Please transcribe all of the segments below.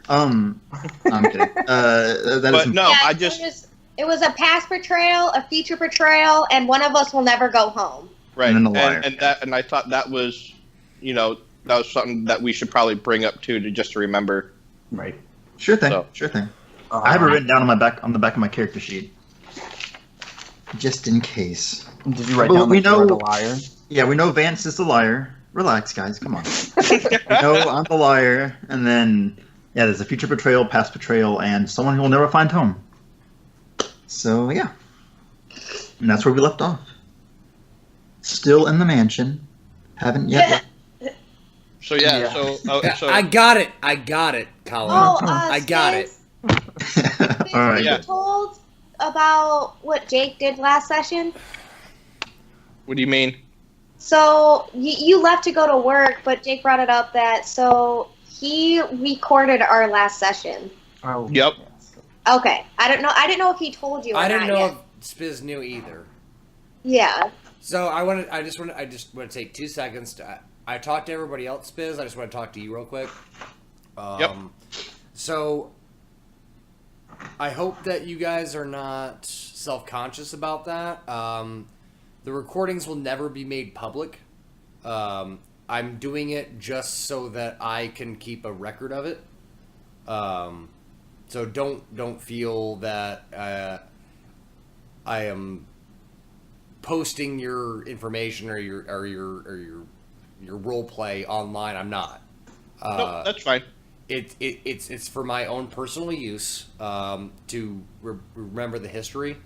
I'm kidding. It was a past betrayal, a future betrayal, and one of us will never go home. Right, And then the liar. and I thought that was, that was something that we should probably bring up too, just to remember. Right. Sure thing. Sure thing. I have it written down on the back of my character sheet, just in case. Did you write down the liar? Yeah, we know Vance is the liar. Relax, guys. Come on. We know I'm the liar, and then there's a future betrayal, past betrayal, and someone who will never find home. So yeah, and that's where we left off. Still in the mansion, haven't yet. So so I got it, Colin. I got it. All right. You told about what Jake did last session? What do you mean? So you left to go to work, but Jake brought it up that he recorded our last session. Oh. Yep. Okay. I didn't know if he told you. I didn't know if Spiz knew either. Yeah. So I just want to take 2 seconds to. I talked to everybody else, Spiz. I just want to talk to you real quick. Yep. So I hope that you guys are not self-conscious about that. The recordings will never be made public. I'm doing it just so that I can keep a record of it. So don't feel that I am posting your information or your role play online. I'm not. No, that's fine. It's for my own personal use to remember the history.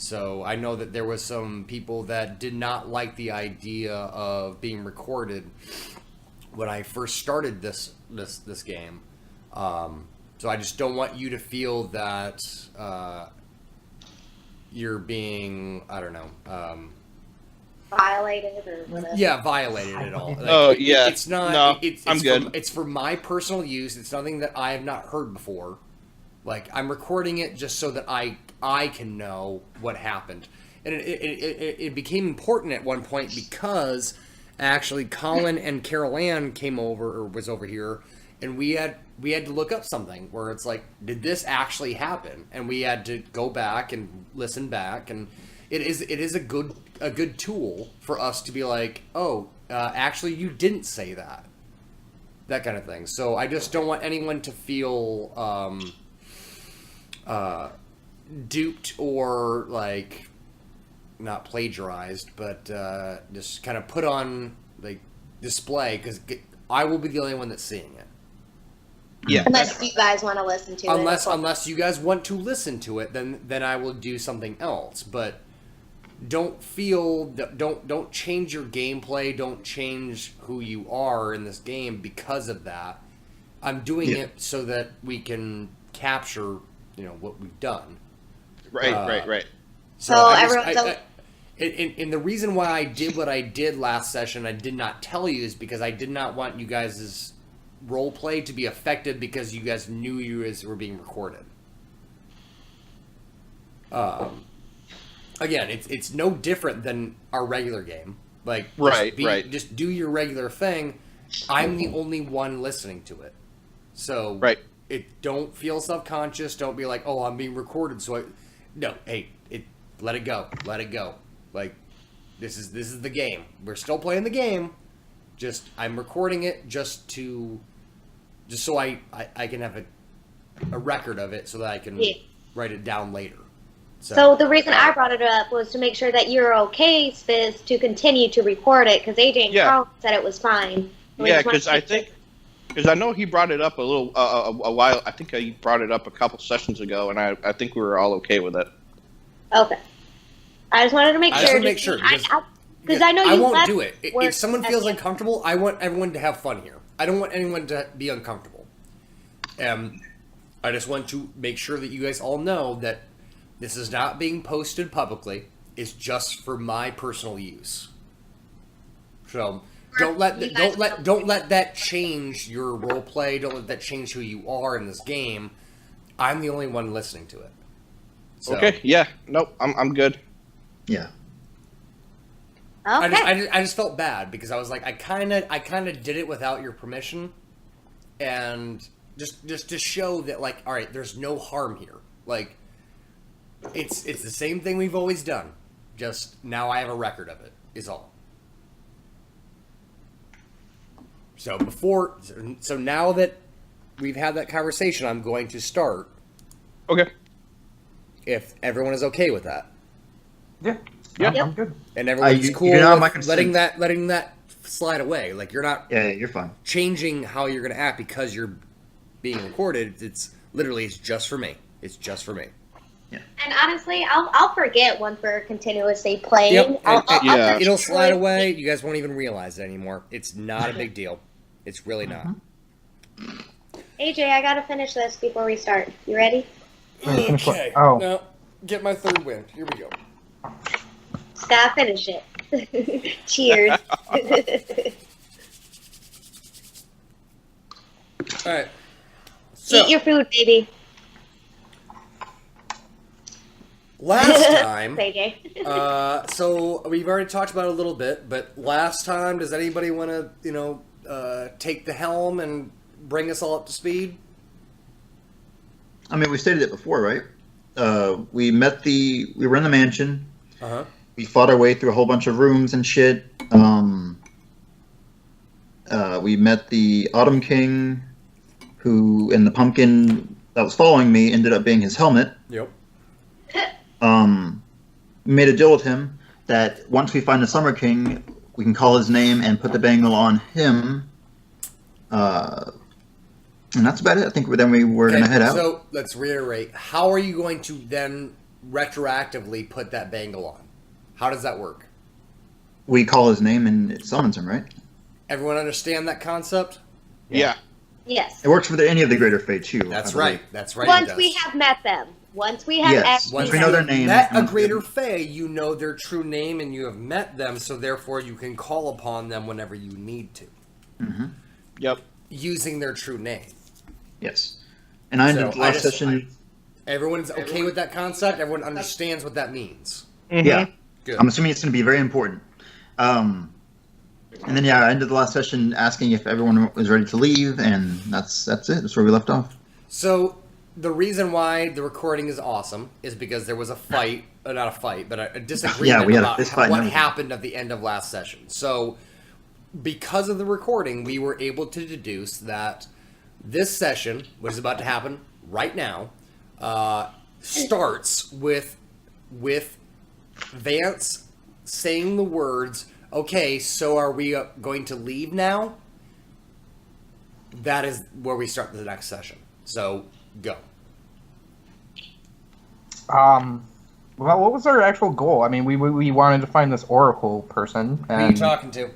So I know that there was some people that did not like the idea of being recorded when I first started this game. So I just don't want you to feel that you're being, I don't know, violated or whatever. Yeah, violated at all. Like, it's not. No, I'm good. It's for my personal use. It's something that I have not heard before. Like, I'm recording it just so that I can know what happened. And it became important at one point because actually Colin and Carol Ann was over here, and we had to look up something where it's like, did this actually happen? And we had to go back and listen back, and it is a good tool for us to be like, actually you didn't say that kind of thing. So I just don't want anyone to feel duped or like not plagiarized, but just kind of put on like display, because I will be the only one that's seeing it. Yeah. Unless you guys want to listen to it. Unless you guys want to listen to it, then I will do something else. But don't change your gameplay. Don't change who you are in this game because of that. I'm doing it so that we can capture, what we've done. Right. So and the reason why I did what I did last session, I did not tell you, is because I did not want you guys' role play to be affected because you guys knew you guys were being recorded. Again, it's no different than our regular game. Like, just do your regular thing. I'm the only one listening to it. So don't feel self-conscious. Don't be like, I'm being recorded. So let it go. Let it go. Like, this is the game. We're still playing the game. Just, I'm recording it just so I can have a record of it so that I can write it down later. So the reason I brought it up was to make sure that you're okay, Spiz, to continue to record it, because AJ and Carl said it was fine. Because I know he brought it up a little a while. I think he brought it up a couple sessions ago, and I think we were all okay with it. Okay. I just wanted to make sure. Because I know you won't do it. If someone feels uncomfortable, I want everyone to have fun here. I don't want anyone to be uncomfortable. I just want to make sure that you guys all know that this is not being posted publicly. It's just for my personal use. So don't let that change your role play. Don't let that change who you are in this game. I'm the only one listening to it. So, okay. Yeah. Nope. I'm good. Yeah. Okay. I just felt bad because I was like, I kind of did it without your permission, and just to show that, like, all right, there's no harm here. Like, it's the same thing we've always done. Just now I have a record of it, is all. So now that we've had that conversation, I'm going to start. Okay. If everyone is okay with that. Yeah. Yeah. I'm good. And everyone's cool with letting that slide away. Like, you're not you're fine. changing how you're going to act because you're being recorded. It's just for me. It's just for me. Yeah. And honestly, I'll forget once we're continuously playing. Yep. I'll it'll slide away. You guys won't even realize it anymore. It's not a big deal. It's really not. AJ, I gotta finish this before we start. You ready? Okay. Oh. Now, get my third win. Here we go. Gotta finish it. Cheers. All right. So, Eat your food, baby. last time, AJ. so we've already talked about it a little bit, but last time, does anybody want to, take the helm and bring us all up to speed? I mean, we stated it before, right? We were in the mansion. Uh-huh. We fought our way through a whole bunch of rooms and shit. We met the Autumn King, who, in the pumpkin that was following me, ended up being his helmet. Yep. We made a deal with him that once we find the Summer King, we can call his name and put the bangle on him. And that's about it. I think then we were going to head out. So let's reiterate. How are you going to then retroactively put that bangle on? How does that work? We call his name and it summons him, right? Everyone understand that concept? Yeah. Yes. It works for any of the Greater Fae too. That's right. That's right. Once we have met them. Once we have actually once we know their name. Met a Greater Fae, you know their true name and you have met them, so therefore you can call upon them whenever you need to. Mm-hmm. Yep. Using their true name. Yes. And I ended the last session. Everyone's okay with that concept? Everyone understands what that means? Mm-hmm. Yeah. Good. I'm assuming it's going to be very important. And then, I ended the last session asking if everyone was ready to leave, and that's it. That's where we left off. So, the reason why the recording is awesome is because there was a fight, not a fight, but a disagreement about what happened at the end of last session. So, because of the recording, we were able to deduce that this session, which is about to happen right now, starts with Vance saying the words, "Okay, so are we going to leave now?" That is where we start the next session. So, go. Well, what was our actual goal? I mean, we wanted to find this Oracle person. Who are you talking to?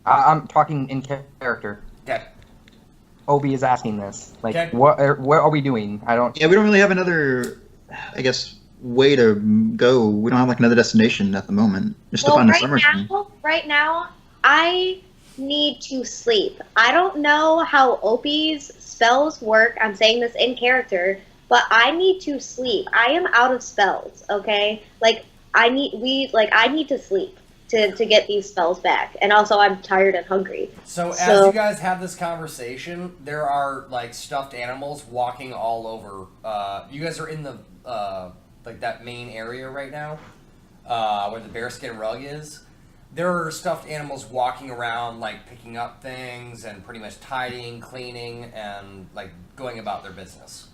I'm talking in character. Okay. Obi is asking this. Like, okay. What are we doing? I don't... Yeah, we don't really have another, I guess, way to go. We don't have, another destination at the moment. Just to find the Summer King. Right now, I need to sleep. I don't know how Obi's spells work. I'm saying this in character, but I need to sleep. I am out of spells, okay? I need to sleep to get these spells back. And also, I'm tired and hungry. So as you guys have this conversation, there are, stuffed animals walking all over. You guys are in the, that main area right now, where the bearskin rug is. There are stuffed animals walking around, picking up things and pretty much tidying, cleaning, and, going about their business.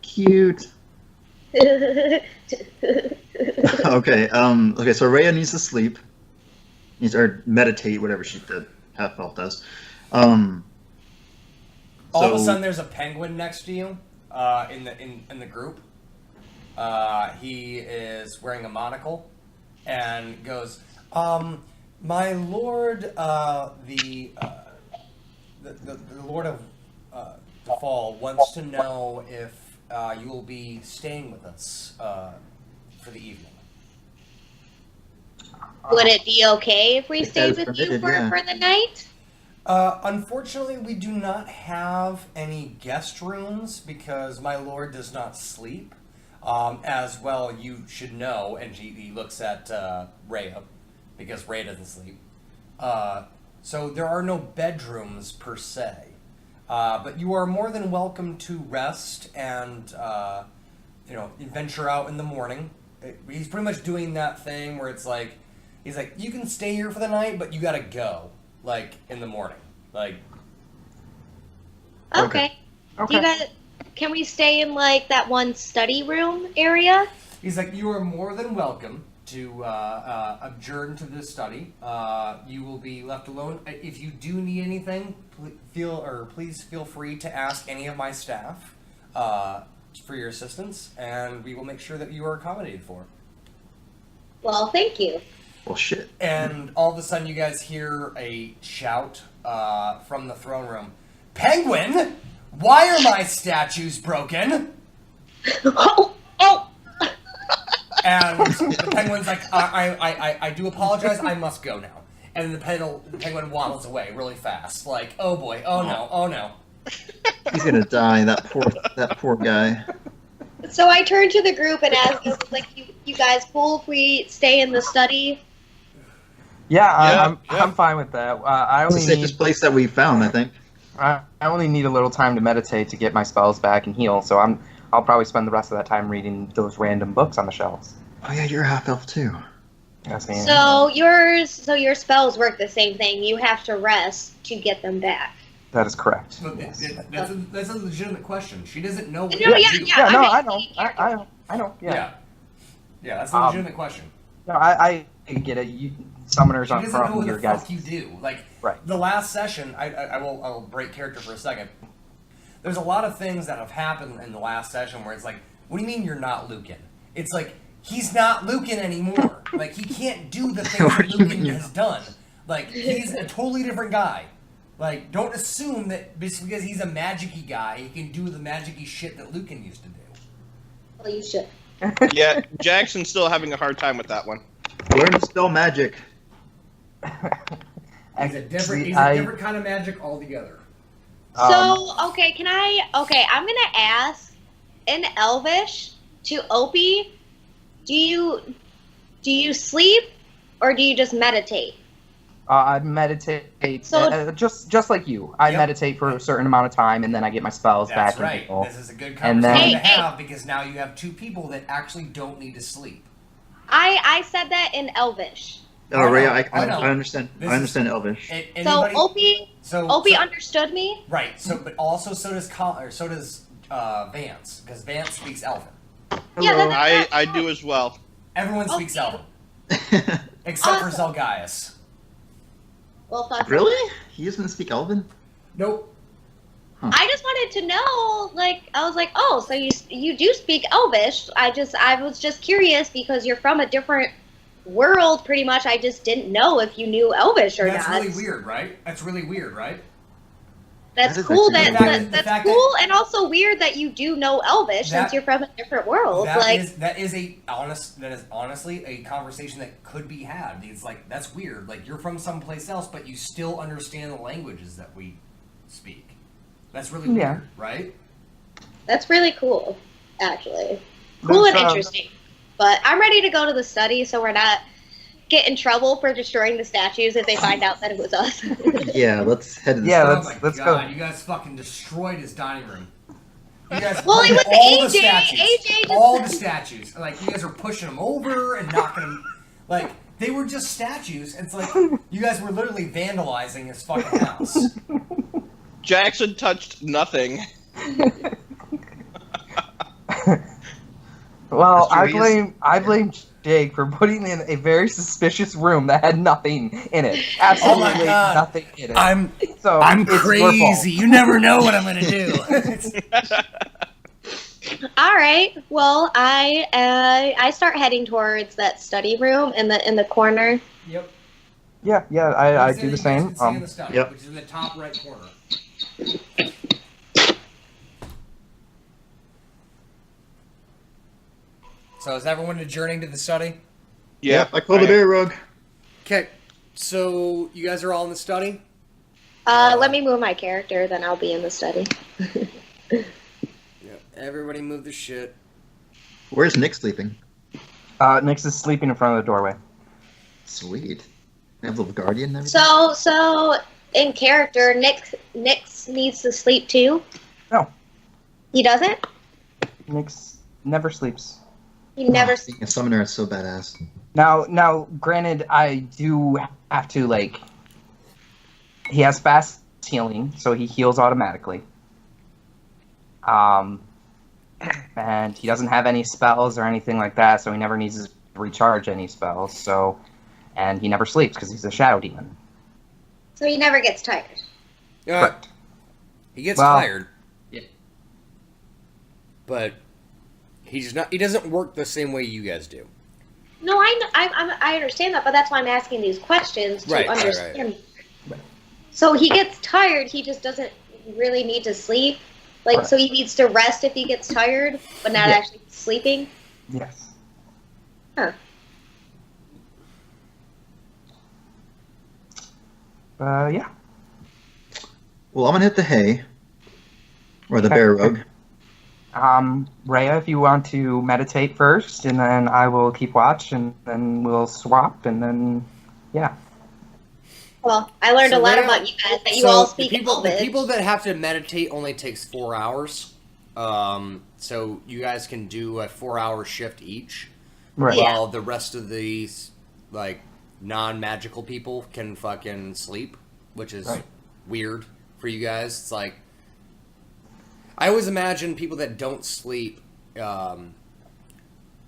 Cute. Okay, so Rhea needs to sleep. Or meditate, whatever she did, half-elf does. All of a sudden, there's a penguin next to you in the group. He is wearing a monocle and goes, "My lord, the Lord of the Fall wants to know if you will be staying with us for the evening." Would it be okay if we stayed with you for the night? Unfortunately, we do not have any guest rooms because my lord does not sleep. As well, you should know, and he looks at Rhea, because Rhea doesn't sleep. So there are no bedrooms per se. But you are more than welcome to rest and, venture out in the morning. He's pretty much doing that thing where it's like, he's like, you can stay here for the night, but you gotta go, like, in the morning. Like, Okay. Okay. You guys, can we stay in like that one study room area? he's like, you are more than welcome to adjourn to this study. You will be left alone. If you do need anything, please feel free to ask any of my staff for your assistance, and we will make sure that you are accommodated for. Well, thank you. Well, shit. And all of a sudden, you guys hear a shout from the throne room. Penguin, why are my statues broken? Oh. And the penguin's like, I do apologize, I must go now. And the penguin waddles away really fast, like, oh boy, oh no, oh no. He's gonna die. That poor guy. So I turned to the group and asked, like, you guys cool if we stay in the study? Yeah, I'm fine with that. I It's the only safest place that we found, I think. I only need a little time to meditate to get my spells back and heal. So I'll probably spend the rest of that time reading those random books on the shelves. Oh yeah, you're a half elf too. Yes, ma'am. So your spells work the same thing. You have to rest to get them back. That is correct. But that's a legitimate question. She doesn't know what No, to yeah, do. yeah. No, I'm I know. making a character. I know. Yeah. Yeah, that's a legitimate question. No, I get it. Summoners She aren't doesn't know from what your the guys. fuck you do. Like, Right. the last session, I'll break character for a second. There's a lot of things that have happened in the last session where it's like, what do you mean you're not Lucan? It's like, he's not Lucan anymore. Like, he can't do the things that Lucan has done. Like, he's a totally different guy. Like, don't assume that just because he's a magic-y guy, he can do the magic-y shit that Lucan used to do. Well, you should. Yeah, Jackson's still having a hard time with that one. Learn to spell magic. He's a different kind of magic altogether. Okay, I'm gonna ask in Elvish to Opie, do you sleep or do you just meditate? I meditate, So- just like you. I Yep. meditate for a certain amount of time, and then I get my spells That's back. right. And heal. This is a good And then- conversation to Hey, have because now you have two people that actually don't need to sleep. I said that in Elvish. Oh, I right. know, I know. I understand. This I understand Elvish. Anybody, So Opie so- understood me? right. So, but also so does Vance because Vance speaks Elven. Yeah, Hello. I do as well. Everyone speaks Okay. Elven except for Awesome. Zelgaius. Well, fuck. Really? He doesn't speak Elven? Nope. I just wanted to know, like, I was like, oh, so you do speak Elvish. I was just curious because you're from a different world, pretty much. I just didn't know if you knew Elvish or That's not. really weird, right? That's really weird, right? That's That is cool. actually That, weird. that The that's fact cool, and also weird that you do know Elvish That- since you're from a different world. That like, is honestly a conversation that could be had. It's like that's weird. Like you're from someplace else, but you still understand the languages that we speak. That's really Yeah. weird, right? that's really cool, actually. Cool and That's, interesting. But I'm ready to go to the study, so we're not get in trouble for destroying the statues if they find out that it was us. Yeah, let's head to the Yeah, Oh study. my let's god, go. you guys fucking destroyed his dining room. You guys Well, it broke was all the AJ. statues. AJ just- all the statues. Like you guys were pushing them over and knocking them. Like they were just statues. It's like you guys were literally vandalizing his fucking house. Jackson touched nothing. Well, That's true, I blame Jake for putting in a very suspicious room that had nothing in it. Absolutely Oh my God. nothing in it. I'm so it's your fault. You never know what I'm gonna do. All right. Well, I start heading towards that study room in the corner. Yep. Yeah, I It's do in- the you guys same. can see in the study, Yep. which is in the top right corner. So is everyone adjourning to the study? Yeah, I call the bear rug. Okay. So you guys are all in the study? Let me move my character, then I'll be in the study. Yeah. Everybody move the shit. Where's Nick sleeping? Nix is sleeping in front of the doorway. Sweet. They have a little guardian and everything? So in character, Nick's Vance needs to sleep too? No. He doesn't? Nyx never sleeps. He never Being a summoner is so badass. Now, granted, I do have to, like... He has fast healing, so he heals automatically. And he doesn't have any spells or anything like that, so he never needs to recharge any spells, so... And he never sleeps, because he's a shadow demon. So he never gets tired. Correct. He gets Well, tired. yeah. But he's not. He doesn't work the same way you guys do. No, I understand that, but that's why I'm asking these questions to understand. Right. So he gets tired, he just doesn't really need to sleep? Like, Right. so he needs to rest if he gets tired, but not Yeah. actually sleeping? Yes. Huh. Yeah. Well, I'm gonna hit the hay. Or the Okay. bear rug. Rhea, if you want to meditate first, and then I will keep watch, and then we'll swap, and then, yeah. Well, I learned So a lot Rhea- about you guys, that you all speak the Elvish. people that have to meditate only takes 4 hours. So you guys can do a 4-hour shift each. Right. Yeah. While the rest of these, like, non-magical people can fucking sleep, which is Right. weird for you guys. It's like, I always imagine people that don't sleep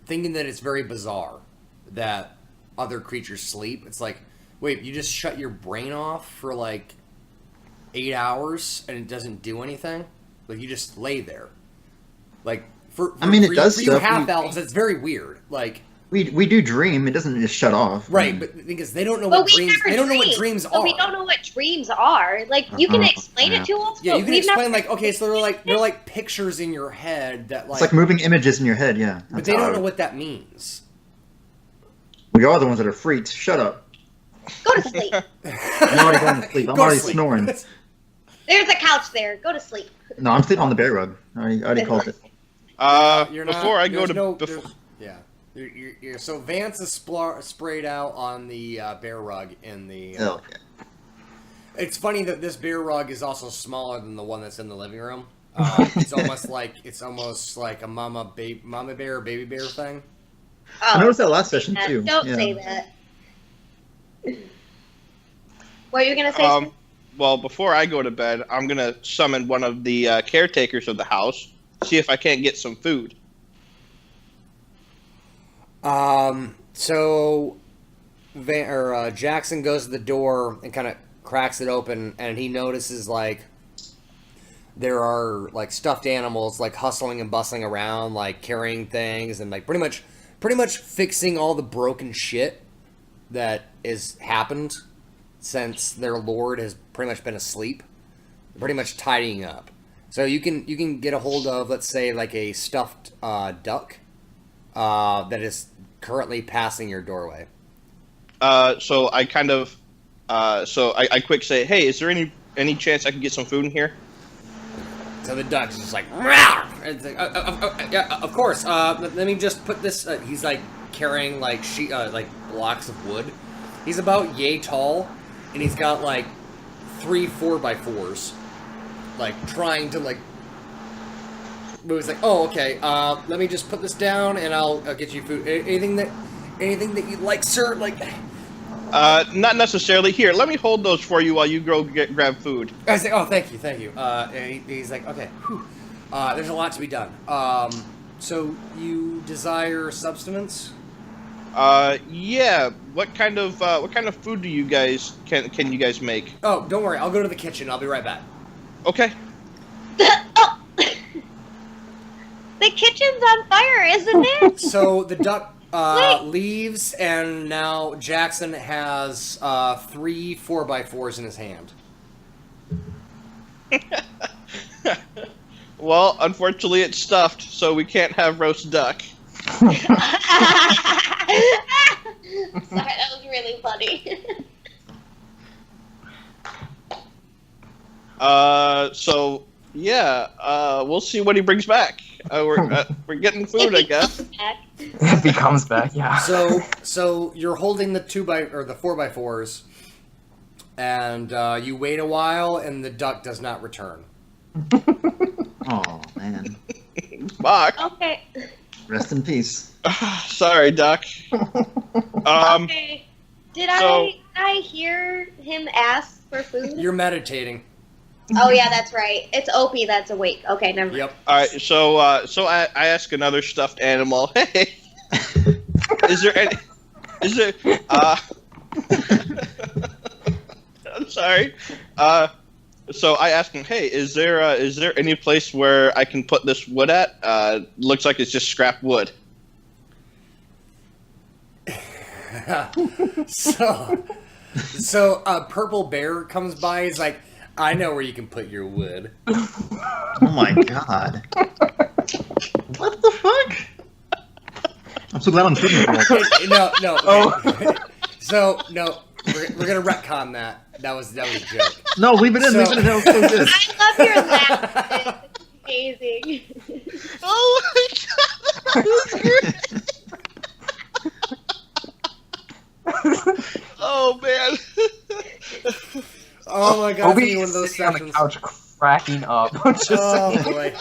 thinking that it's very bizarre that other creatures sleep. It's like, wait, you just shut your brain off for like 8 hours and it doesn't do anything? Like, you just lay there. Like, for I mean, it does for you stuff. half-elves, it's very weird. Like, We do dream. It doesn't just shut off. right, but the thing is, they don't know But what we dreams. never They don't know what dream, dreams so are. we don't know what dreams are. Like, you can explain it to us, Yeah, but you can we've explain never... like, okay, so they're like pictures in your head that like, It's like moving images in your head. Yeah. but That's they how don't know what that means. We are the ones that are freaks. Shut up. Go to sleep. I'm already going to sleep. I'm Go to already sleep. snoring. There's a couch there. Go to sleep. No, I'm sleeping on the bear rug. I already called it. You're not, Before I go there's to no- before, there's- yeah. You're, so Vance is sprayed out on the bear rug in the. Oh, okay. It's funny that this bear rug is also smaller than the one that's in the living room. It's almost like a mama bear, baby bear thing. I Oh, noticed that last session too. don't Yeah. say that. What are you going to say? well, before I go to bed, I'm gonna summon one of the caretakers of the house, see if I can't get some food. So Jackson goes to the door and kind of cracks it open, and he notices like there are like stuffed animals like hustling and bustling around, like carrying things and like pretty much fixing all the broken shit that has happened since their lord has pretty much been asleep. Pretty much tidying up. So you can get a hold of, let's say, like a stuffed duck that is currently passing your doorway. So I kind of, I quick say, hey, is there any chance I can get some food in here? So the duck's just like, "Rawr!" It's like yeah, of course. Let me just put this. He's like carrying like like blocks of wood. He's about yay tall, and he's got like 3 4x4s, like trying to like. But he's like, oh, okay. Let me just put this down, and I'll get you food. Anything that you'd like, sir? Like. Not necessarily. Here, let me hold those for you while you go grab food. I say, oh, thank you. And he's like, okay, whew. There's a lot to be done. So you desire substance? Yeah. What kind of food do you guys can you guys make? Oh, don't worry. I'll go to the kitchen. I'll be right back. Okay. Oh. The kitchen's on fire, isn't it? So the duck Wait. leaves, and now Jackson has 3 4x4s in his hand. Well, unfortunately, it's stuffed, so we can't have roast duck. Sorry, that was really funny. So yeah, we'll see what he brings back. We're getting food, I guess. If he comes back, yeah. So you're holding the 4x4s, and you wait a while, and the duck does not return. Oh man. Fuck. Okay. Rest in peace. Sorry, Duck. Okay. Did so- I hear him ask for food? You're meditating. Oh yeah, that's right. It's Opie that's awake. Okay, never mind. Yep. All right, so I ask another stuffed animal. Hey, is there any? Is there? I'm sorry. So I asked him, hey, is there any place where I can put this wood at? Looks like it's just scrap wood. So a purple bear comes by. He's like, I know where you can put your wood. Oh my god. What the fuck? I'm so glad I'm sitting here. No. Oh. So no, we're gonna retcon that. That was a joke. No, leave it in. Leave it in. That was so good. I love your laugh. It's amazing. Oh my god! Oh man! Oh my god! Obi One of those sitting on the sessions. couch cracking up. Just Oh saying. boy.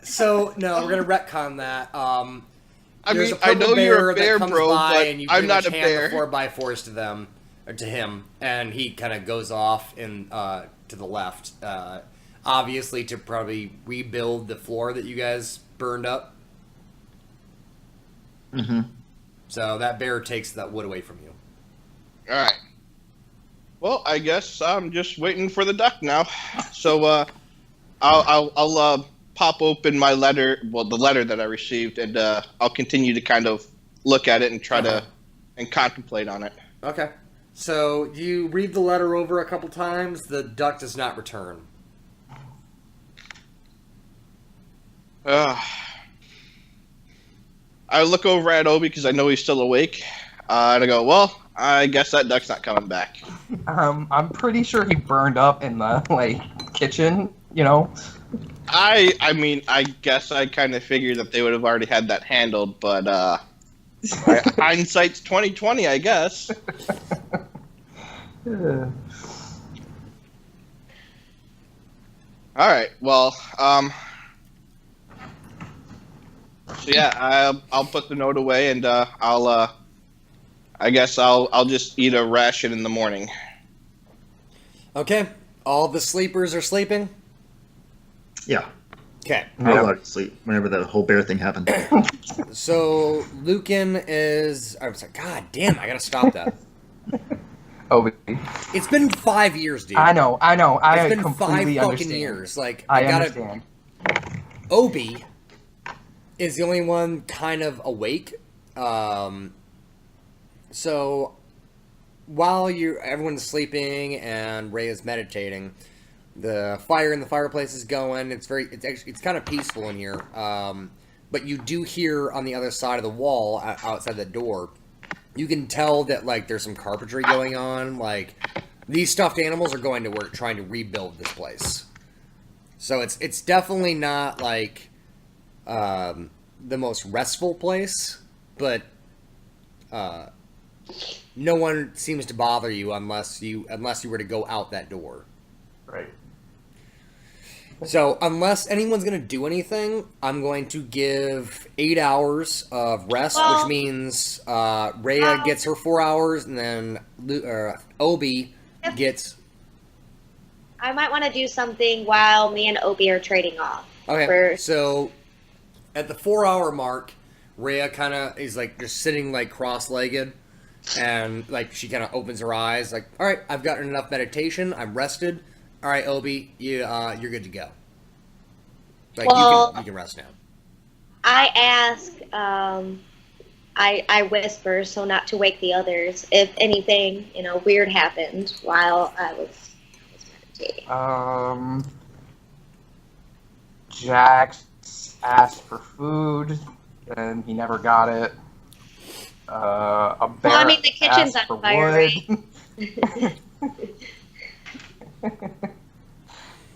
So no, we're gonna retcon that. I There's mean, a I purple know you're a that bear, comes bro, by but and you I'm pretty not much a hand bear. the 4x4s to them, or to him, and he kind of goes off in to the left, obviously to probably rebuild the floor that you guys burned up. Mm-hmm. So that bear takes that wood away from you. All right. Well, I guess I'm just waiting for the duck now. So I'll pop open my letter, well, the letter that I received, and I'll continue to kind of look at it and try to and contemplate on it. Okay. So you read the letter over a couple times. The duck does not return. I look over at Obi because I know he's still awake, and I go, well, I guess that duck's not coming back. I'm pretty sure he burned up in the kitchen. You know. I mean, I guess I kind of figured that they would have already had that handled, but hindsight's 20/20, I guess. All right. Well, so yeah, I'll put the note away, and I guess I'll just eat a ration in the morning. Okay. All the sleepers are sleeping. Yeah. Okay. I was allowed to sleep whenever that whole bear thing happened. So Lucan is. I was like, God damn! I gotta stop that. Obi. It's been 5 years, dude. I know. It's been 5 completely fucking understand. years. Like I gotta. understand. Obi is the only one kind of awake. So while everyone's sleeping and Ray is meditating, the fire in the fireplace is going. It's kind of peaceful in here. But you do hear on the other side of the wall, outside the door, you can tell that there's some carpentry going on. Like these stuffed animals are going to work trying to rebuild this place. So it's definitely not the most restful place, but no one seems to bother you unless you were to go out that door. Right. So unless anyone's going to do anything, I'm going to give 8 hours of rest, which means Rhea gets her 4 hours, and then Obi gets... I might want to do something while me and Opie are trading off. Okay, so at the 4 hour mark, Rhea kind of is just sitting cross-legged, and she kind of opens her eyes all right, I've gotten enough meditation, I'm rested. All right, Obi, you're good to go. You can rest now. I ask, I whisper so not to wake the others if anything, weird happened while I was meditating. Jax asked for food, and he never got it. A bear the kitchen's asked on for fire, wood. right?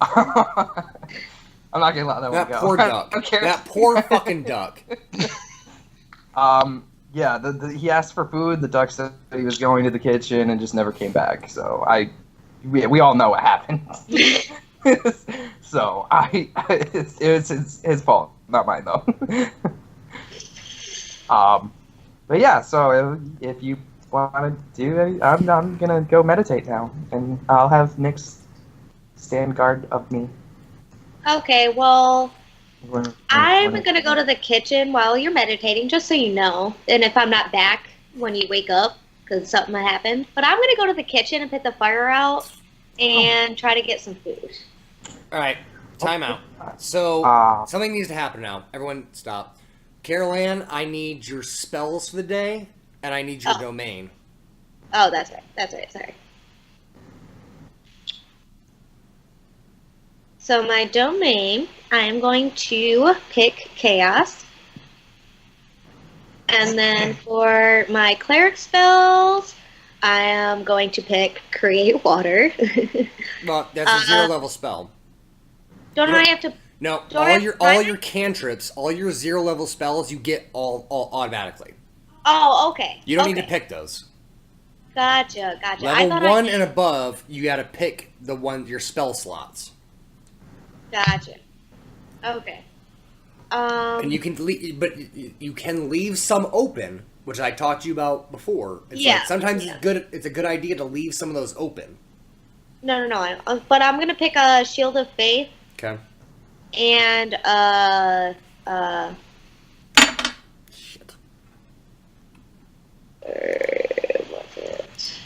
I'm not gonna let that one That go. poor duck. Okay. That poor fucking duck. Yeah, he asked for food. The duck said he was going to the kitchen and just never came back. So I we all know what happened. So it was his fault, not mine though. But yeah, so if you want to do it, I'm gonna go meditate now, and I'll have Nyx stand guard of me. Okay, well, I'm going to go to the kitchen while you're meditating, just so you know. And if I'm not back when you wake up, because something might happen. But I'm going to go to the kitchen and put the fire out and try to get some food. All right, time out. So something needs to happen now. Everyone stop. Carol Ann, I need your spells for the day, and I need your domain. Oh, that's right. Sorry. So my domain, I am going to pick Chaos. And then for my cleric spells, I am going to pick Create Water. Well, that's a 0-level spell. Don't I have to... No, Don't all your cantrips, all your 0-level spells, you get all automatically. Oh, okay. You don't need to pick those. Gotcha. Level 1 and above, you got to pick your spell slots. Gotcha. Okay. And you can leave, but you can leave some open, which I talked to you about before. It's like sometimes it's a good idea to leave some of those open. No. But I'm gonna pick a Shield of Faith. Okay. And shit. What's it?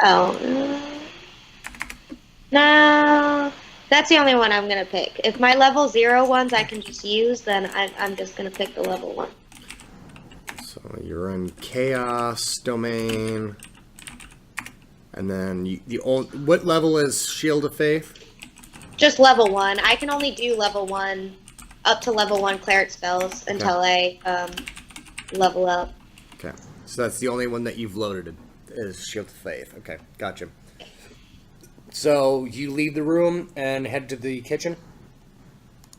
Oh. No, that's the only one I'm going to pick. If my level 0 ones I can just use, then I'm just going to pick the level 1. So you're in Chaos Domain. And then what level is Shield of Faith? Just level 1. I can only do level 1, up to level 1 cleric spells until I level up. Okay, so that's the only one that you've loaded is Shield of Faith. Okay, gotcha. So you leave the room and head to the kitchen?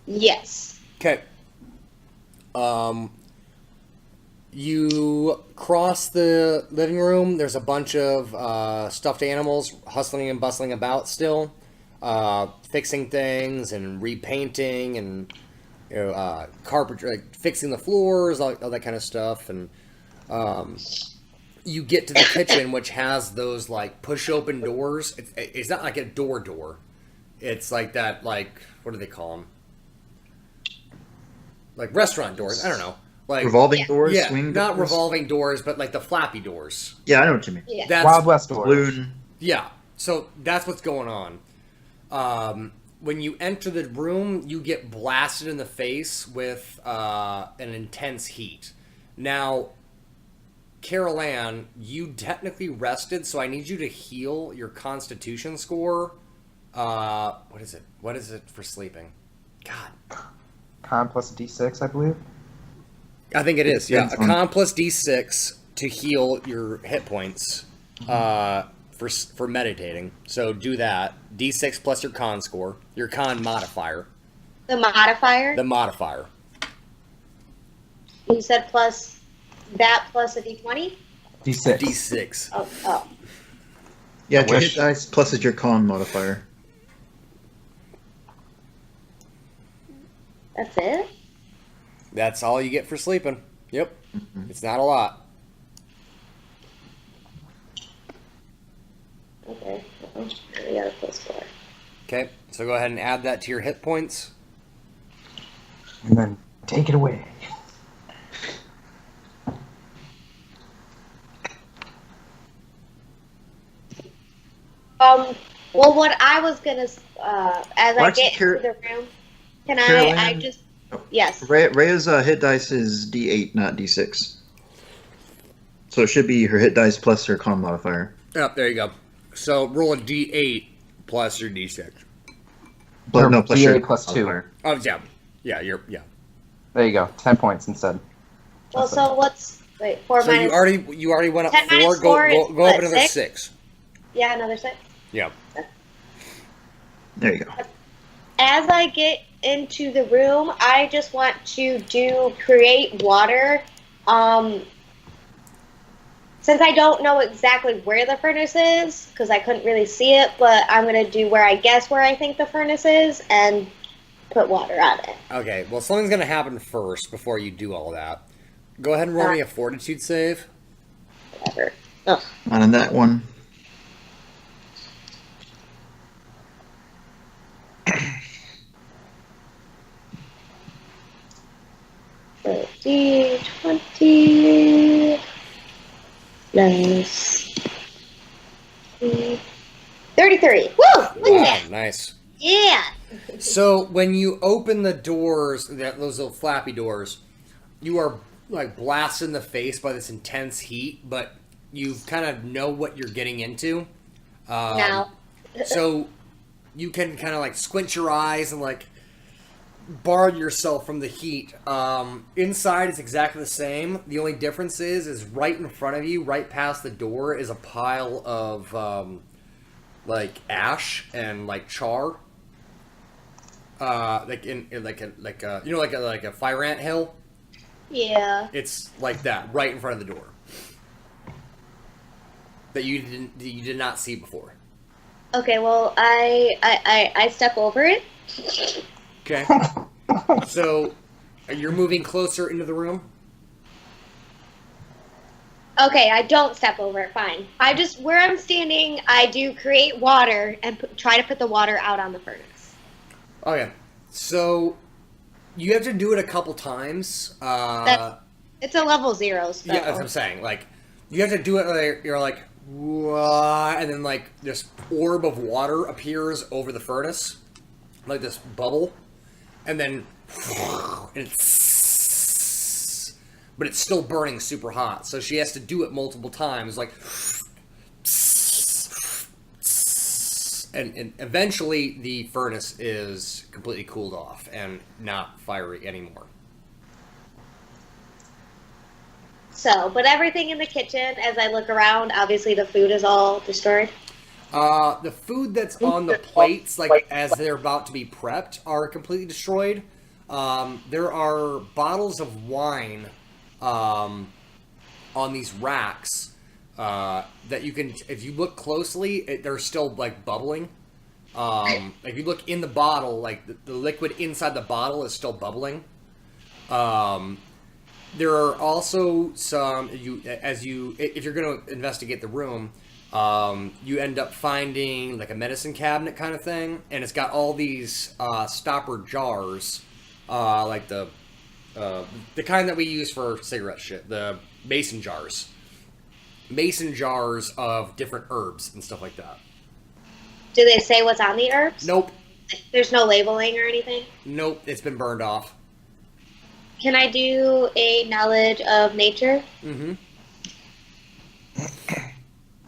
Yes. Okay. You cross the living room. There's a bunch of stuffed animals hustling and bustling about still, fixing things and repainting and carpentry, like fixing the floors, all that kind of stuff. And you get to the kitchen, which has those like push open doors. It's not like a door. It's like that, like, what do they call them? Like restaurant doors. I don't know. Like revolving doors? Yeah, Swing not doors? revolving doors, but like the flappy doors. Yeah, I know what you mean. Yeah. That's, Wild West doors. Balloon. Yeah, so that's what's going on. When you enter the room, you get blasted in the face with an intense heat. Now, Carol Ann, you technically rested, so I need you to heal your Constitution score. What is it? What is it for sleeping? God. Con plus D6, I believe. I think it is, yeah. A con plus D6 to heal your hit points for meditating. So do that. D6 plus your con score. Your con modifier. The modifier? The modifier. You said plus that plus a D20? D6. D6. Oh. Yeah, it's your hit dice plus is your con modifier. That's it? That's all you get for sleeping. Yep. Mm-hmm. It's not a lot. Okay. Well, we got a +4. Okay, so go ahead and add that to your hit points. And then take it away. Well, what I was gonna, as I get into the room, can I just, yes. Rhea's hit dice is D8, not D6. So it should be her hit dice plus her con modifier. Yep, there you go. So roll a D8 plus your D6. But no, plus D8 your plus 2. Oh, yeah. Yeah, yeah. There you go. 10 points instead. Well, so what's, wait, 4 so minus... you already went up 10 4. minus 4 Go up another 6. Yeah, another 6. Yeah. There you go. As I get into the room, I just want to create water, since I don't know exactly where the furnace is, because I couldn't really see it, but I'm going to do where I think the furnace is and put water on it. Okay, well, something's going to happen first before you do all that. Go ahead and roll me a fortitude save. Whatever. Ugh. Not in that one. D20 plus 33. Woo! Look at that. Nice. Yeah. So when you open the doors, those little flappy doors, you are like blasted in the face by this intense heat, but you kind of know what you're getting into. Now. So you can kind of like squint your eyes and like bar yourself from the heat. Inside is exactly the same. The only difference is right in front of you, right past the door, is a pile of like ash and like char. Like a fire ant hill. Yeah. It's like that, right in front of the door. That you did not see before. Okay, well, I step over it. Okay. So, you're moving closer into the room? Okay, I don't step over it, fine. Where I'm standing, I do create water and try to put the water out on the furnace. Okay. So, you have to do it a couple times. It's a level 0 spell. Yeah, that's what I'm saying. Like, you have to do it, you're like, wah, and then, like, this orb of water appears over the furnace. Like this bubble. And then, and but it's still burning super hot. So she has to do it multiple times, like, and eventually the furnace is completely cooled off and not fiery anymore. So, but everything in the kitchen, as I look around, obviously the food is all destroyed. The food that's on the plates, like as they're about to be prepped, are completely destroyed. There are bottles of wine on these racks that you can, if you look closely, they're still like bubbling. If you look in the bottle, like the liquid inside the bottle is still bubbling. There are also some, if you're going to investigate the room, you end up finding like a medicine cabinet kind of thing, and it's got all these stopper jars, like the kind that we use for cigarette shit, the mason jars of different herbs and stuff like that. Do they say what's on the herbs? Nope. There's no labeling or anything? Nope, it's been burned off. Can I do a knowledge of nature? Mm-hmm.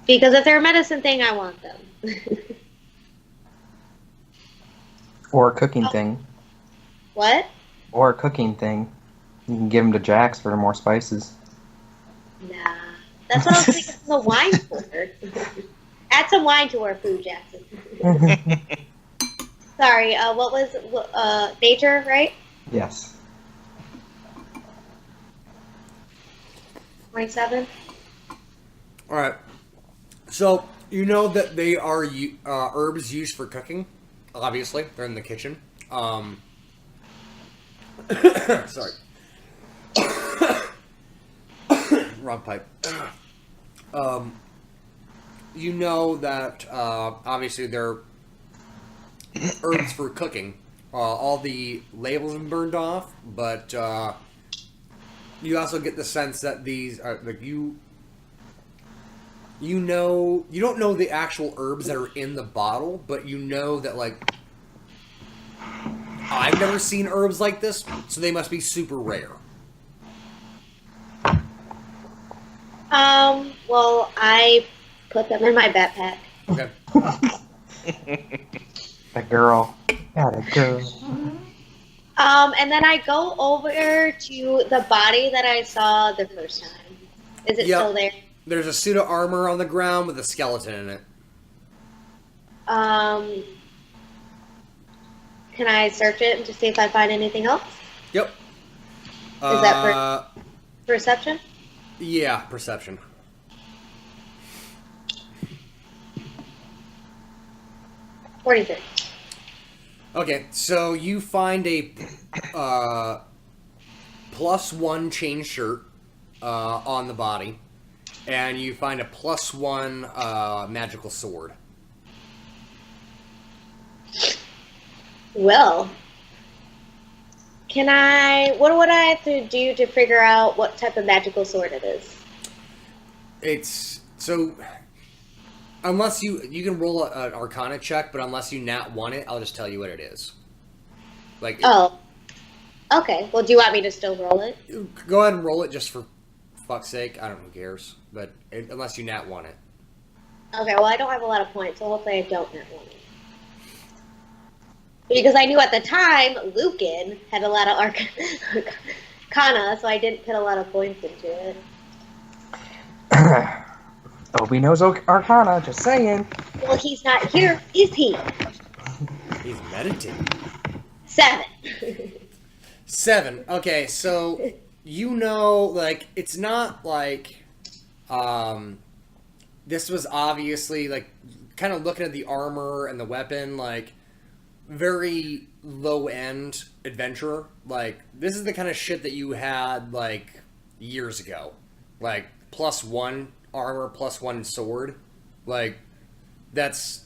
Because if they're a medicine thing, I want them. Or a cooking thing. What? Or a cooking thing. You can give them to Jax for more spices. Nah. That's what I was thinking of the wine for. Add some wine to our food, Jackson. Sorry, what was nature, right? Yes. 27. All right. So, you know that they are herbs used for cooking. Obviously, they're in the kitchen. Sorry. Wrong pipe. You know that, obviously, they're herbs for cooking. All the labels have been burned off, but you also get the sense that these are, like, you don't know the actual herbs that are in the bottle, but you know that, like, I've never seen herbs like this, so they must be super rare. Well, I put them in my backpack. Okay. That girl. Got a girl. And then I go over to the body that I saw the first time. Is it still there? There's a suit of armor on the ground with a skeleton in it. Can I search it to see if I find anything else? Yep. Is that perception? Yeah, perception. 43. Okay, so you find a +1 chain shirt on the body, and you find a +1 magical sword. Well, what would I have to do to figure out what type of magical sword it is? It's so unless you can roll an Arcana check, but unless you nat 1 it, I'll just tell you what it is. Like Oh, okay. Well, do you want me to still roll it? go ahead and roll it just for fuck's sake. I don't know who cares, but unless you nat 1 it. Okay. Well, I don't have a lot of points, so hopefully I don't nat 1 it. Because I knew at the time Lucan had a lot of Arcana, so I didn't put a lot of points into it. Obi knows Arcana, just saying. Well, he's not here, is he? He's meditating. 7. 7. Okay, so you know, like, it's not like this was obviously like kind of looking at the armor and the weapon, like very low end adventurer. Like, this is the kind of shit that you had like years ago. Like +1 armor, +1 sword. Like, that's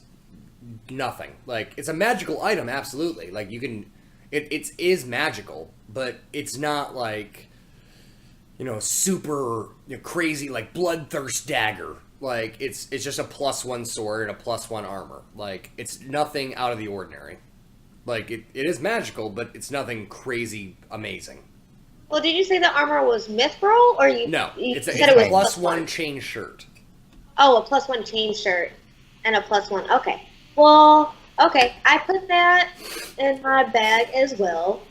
nothing. Like, it's a magical item, absolutely. Like, you can it is magical, but it's not like, you know, super, you know, crazy like bloodthirst dagger. Like, it's just a +1 sword and a +1 armor. Like, it's nothing out of the ordinary. Like, it is magical, but it's nothing crazy amazing. Well, did you say the armor was mithril, or you? No, you it's said a it was +1 chain shirt. Oh, a +1 chain shirt and a +1. Okay. Well, okay. I put that in my bag as well.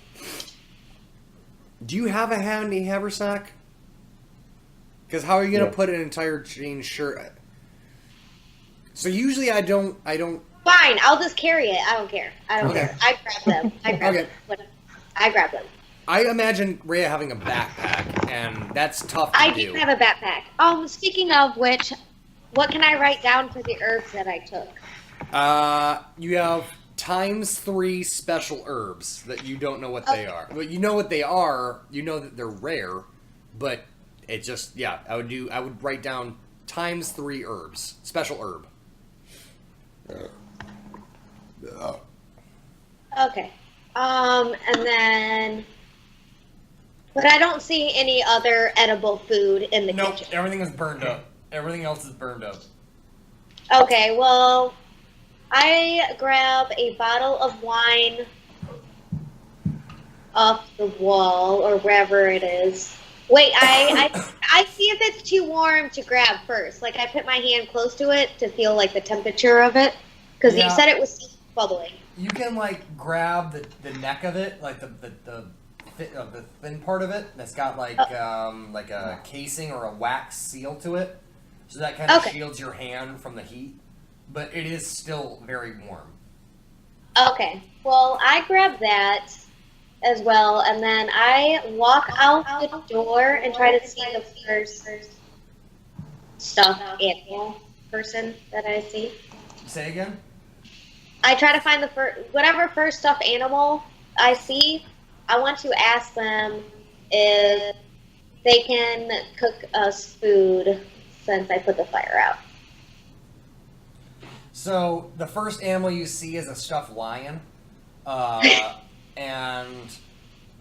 Do you have a handy haversack? Because how are you gonna Yeah. put an entire chain shirt? So usually I don't. Fine, I'll just carry it. I don't care. I don't Okay. care. I grab them. I grab Okay. them. Whatever. I grab them. I imagine Rhea having a backpack, and that's tough to I do. do have a backpack. Speaking of which, what can I write down for the herbs that I took? You have ③3 special herbs that you don't know what they are. Well, you know what they are. You know that they're rare, but it just, yeah. I would write down ③3 herbs, special herb. Okay. And then, but I don't see any other edible food in the Nope, kitchen. everything is burned up. Everything else is burned up. Okay, well, I grab a bottle of wine off the wall or wherever it is. Wait, I see if it's too warm to grab first. Like, I put my hand close to it to feel like the temperature of it, because Yeah. you said it was bubbling. You can like grab the neck of it, like the thin part of it that's got like a casing or a wax seal to it, so that kind of Okay. shields your hand from the heat. But it is still very warm. Okay, well, I grab that as well, and then I walk out the door and try to see the first stuffed animal person that I see. Say again? I try to find whatever first stuffed animal I see. I want to ask them if they can cook us food since I put the fire out. So the first animal you see is a stuffed lion, and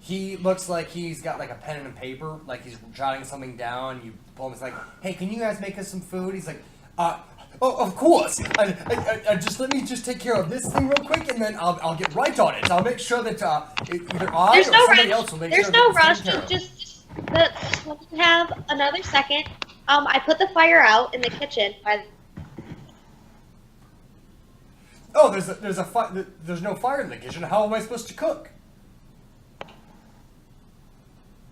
he looks like he's got like a pen and paper, like he's jotting something down. You pull him, it's like, "Hey, can you guys make us some food?" He's like, "Oh, of course. I just let me just take care of this thing real quick, and then I'll get right on it. I'll make sure that either I There's or no somebody rush. else will make There's sure no that rush. it's taken care of." Just when you have another second. I put the fire out in the kitchen. Oh, there's no fire in the kitchen. How am I supposed to cook?